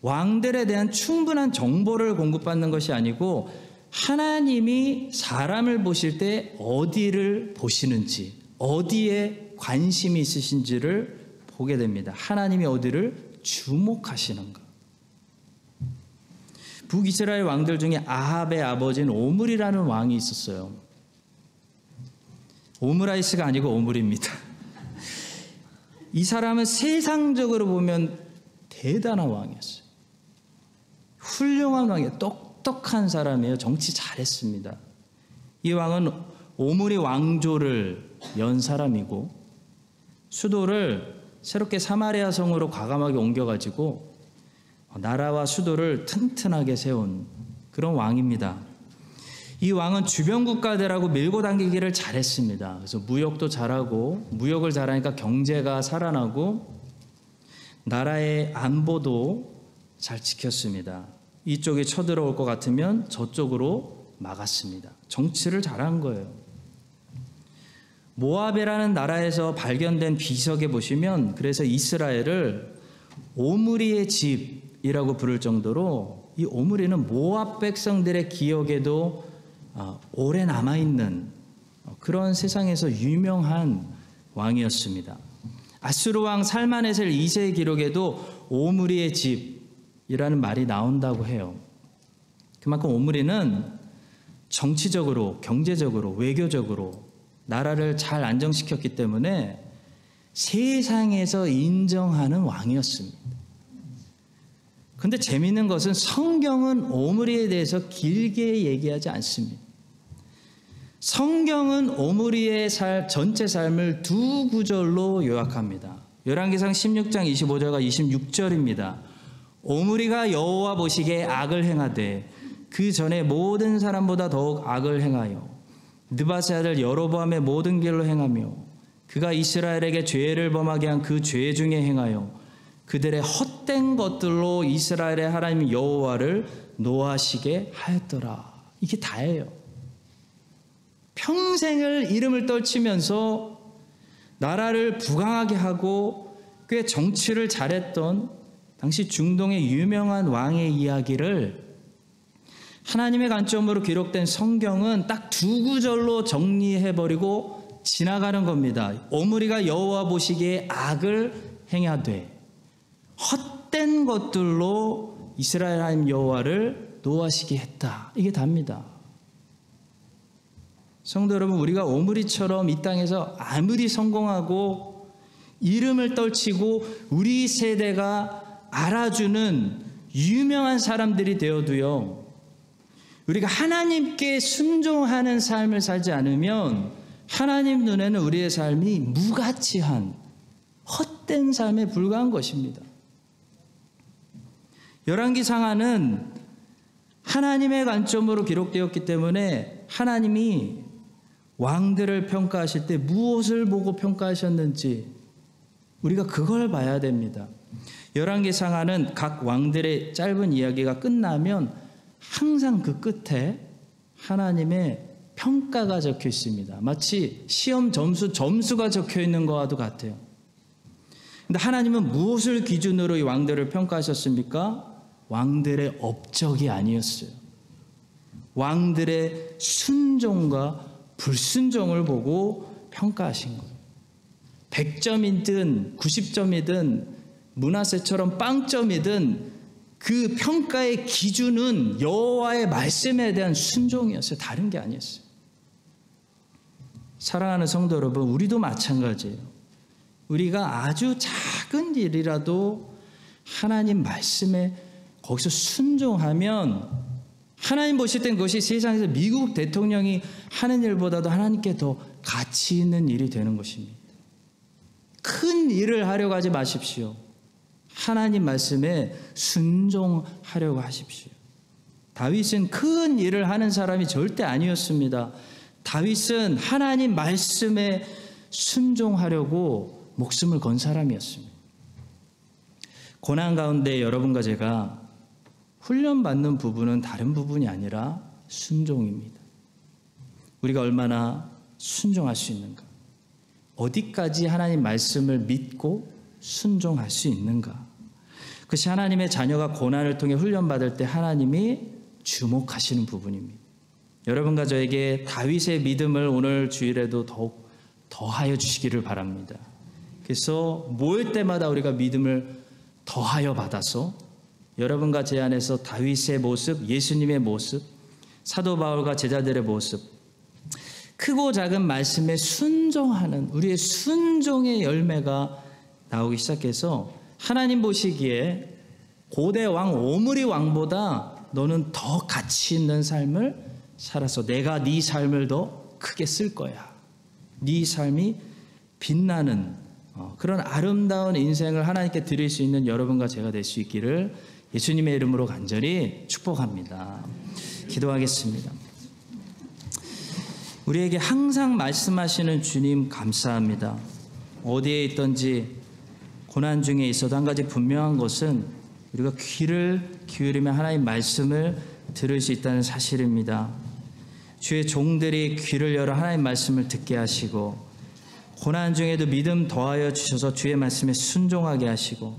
왕들에 대한 충분한 정보를 공급받는 것이 아니고 하나님이 사람을 보실 때 어디를 보시는지, 어디에 관심이 있으신지를 보게 됩니다. 하나님이 어디를 주목하시는가. 북이스라엘 왕들 중에 아합의 아버지는 오므리라는 왕이 있었어요. 오므라이스가 아니고 오므리입니다. 이 사람은 세상적으로 보면 대단한 왕이었어요. 훌륭한 왕이에요. 똑똑한 사람이에요. 정치 잘했습니다. 이 왕은 오므리 왕조를 연 사람이고 수도를 새롭게 사마리아 성으로 과감하게 옮겨가지고 나라와 수도를 튼튼하게 세운 그런 왕입니다. 이 왕은 주변 국가들하고 밀고 당기기를 잘했습니다. 그래서 무역도 잘하고 무역을 잘하니까 경제가 살아나고 나라의 안보도 잘 지켰습니다. 이쪽이 쳐들어올 것 같으면 저쪽으로 막았습니다. 정치를 잘한 거예요. 모압이라는 나라에서 발견된 비석에 보시면 그래서 이스라엘을 오므리의 집이라고 부를 정도로 이 오므리는 모압 백성들의 기억에도 오래 남아있는 그런 세상에서 유명한 왕이었습니다. 아수르 왕 살만에셀 2세의 기록에도 오므리의 집이라는 말이 나온다고 해요. 그만큼 오므리는 정치적으로, 경제적으로, 외교적으로 나라를 잘 안정시켰기 때문에 세상에서 인정하는 왕이었습니다. 그런데 재미있는 것은 성경은 오므리에 대해서 길게 얘기하지 않습니다. 성경은 오므리의 전체 삶을 두 구절로 요약합니다. 열왕기상 16장 25절과 26절입니다. 오므리가 여호와 보시기에 악을 행하되 그 전에 모든 사람보다 더욱 악을 행하여 느바세 아들 여로보암의 모든 길로 행하며 그가 이스라엘에게 죄를 범하게 한 그 죄 중에 행하여 그들의 헛된 것들로 이스라엘의 하나님 여호와를 노하시게 하였더라. 이게 다예요. 평생을 이름을 떨치면서 나라를 부강하게 하고 꽤 정치를 잘했던 당시 중동의 유명한 왕의 이야기를 하나님의 관점으로 기록된 성경은 딱 두 구절로 정리해버리고 지나가는 겁니다. 오므리가 여호와 보시기에 악을 행하되 헛된 것들로 이스라엘 하나님 여호와를 노하시게 했다. 이게 답니다. 성도 여러분, 우리가 오므리처럼 이 땅에서 아무리 성공하고 이름을 떨치고 우리 세대가 알아주는 유명한 사람들이 되어도요, 우리가 하나님께 순종하는 삶을 살지 않으면 하나님 눈에는 우리의 삶이 무가치한 헛된 삶에 불과한 것입니다. 열왕기 상하는 하나님의 관점으로 기록되었기 때문에 하나님이 왕들을 평가하실 때 무엇을 보고 평가하셨는지 우리가 그걸 봐야 됩니다. 열왕기 상하는 각 왕들의 짧은 이야기가 끝나면 항상 그 끝에 하나님의 평가가 적혀 있습니다. 마치 시험 점수가 적혀 있는 것과도 같아요. 근데 하나님은 무엇을 기준으로 이 왕들을 평가하셨습니까? 왕들의 업적이 아니었어요. 왕들의 순종과 불순종을 보고 평가하신 거예요. 100점이든 90점이든 므낫세처럼 빵점이든 그 평가의 기준은 여호와의 말씀에 대한 순종이었어요. 다른 게 아니었어요. 사랑하는 성도 여러분, 우리도 마찬가지예요. 우리가 아주 작은 일이라도 하나님 말씀에 거기서 순종하면 하나님 보실 땐 그것이 세상에서 미국 대통령이 하는 일보다도 하나님께 더 가치 있는 일이 되는 것입니다. 큰 일을 하려고 하지 마십시오. 하나님 말씀에 순종하려고 하십시오. 다윗은 큰 일을 하는 사람이 절대 아니었습니다. 다윗은 하나님 말씀에 순종하려고 목숨을 건 사람이었습니다. 고난 가운데 여러분과 제가 훈련받는 부분은 다른 부분이 아니라 순종입니다. 우리가 얼마나 순종할 수 있는가? 어디까지 하나님 말씀을 믿고 순종할 수 있는가? 그것이 하나님의 자녀가 고난을 통해 훈련받을 때 하나님이 주목하시는 부분입니다. 여러분과 저에게 다윗의 믿음을 오늘 주일에도 더욱 더하여 주시기를 바랍니다. 그래서 모일 때마다 우리가 믿음을 더하여 받아서 여러분과 제 안에서 다윗의 모습, 예수님의 모습, 사도 바울과 제자들의 모습, 크고 작은 말씀에 순종하는 우리의 순종의 열매가 나오기 시작해서 하나님 보시기에 고대 왕 오므리 왕보다 너는 더 가치 있는 삶을 살아서 내가 네 삶을 더 크게 쓸 거야. 네 삶이 빛나는 그런 아름다운 인생을 하나님께 드릴 수 있는 여러분과 제가 될 수 있기를 예수님의 이름으로 간절히 축복합니다. 기도하겠습니다. 우리에게 항상 말씀하시는 주님 감사합니다. 어디에 있든지 고난 중에 있어도 한 가지 분명한 것은 우리가 귀를 기울이면 하나님 말씀을 들을 수 있다는 사실입니다. 주의 종들이 귀를 열어 하나님 말씀을 듣게 하시고 고난 중에도 믿음 더하여 주셔서 주의 말씀에 순종하게 하시고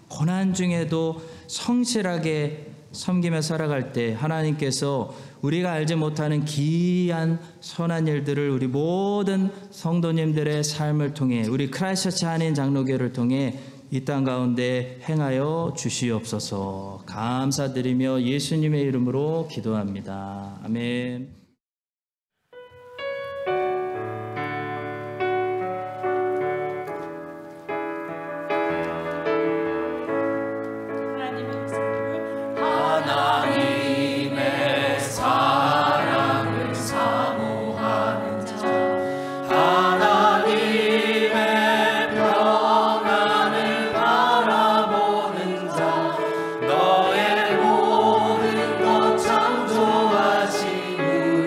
고난 중에도 성실하게 섬기며 살아갈 때 하나님께서 우리가 알지 못하는 기이한 선한 일들을 우리 모든 성도님들의 삶을 통해 우리 크라이스처치 한인 장로교를 통해 이 땅 가운데 행하여 주시옵소서. 감사드리며 예수님의 이름으로 기도합니다. 아멘. 하나님의 사랑을 사모하는 자, 하나님의 평안을 바라보는 자, 너의 모든 것 창조하신 우리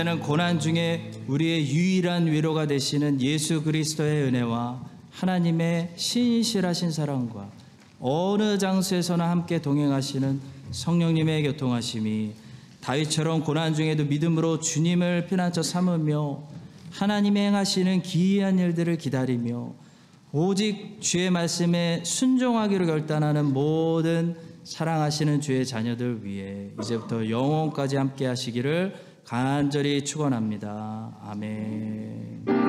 이제는 고난 중에 우리의 유일한 위로가 되시는 예수 그리스도의 은혜와 하나님의 신실하신 사랑과 어느 장소에서나 함께 동행하시는 성령님의 교통하심이 다윗처럼 고난 중에도 믿음으로 주님을 피난처 삼으며 하나님이 행하시는 기이한 일들을 기다리며 오직 주의 말씀에 순종하기로 결단하는 모든 사랑하시는 주의 자녀들 위해 이제부터 영원까지 함께 하시기를 간절히 축원합니다. 아멘.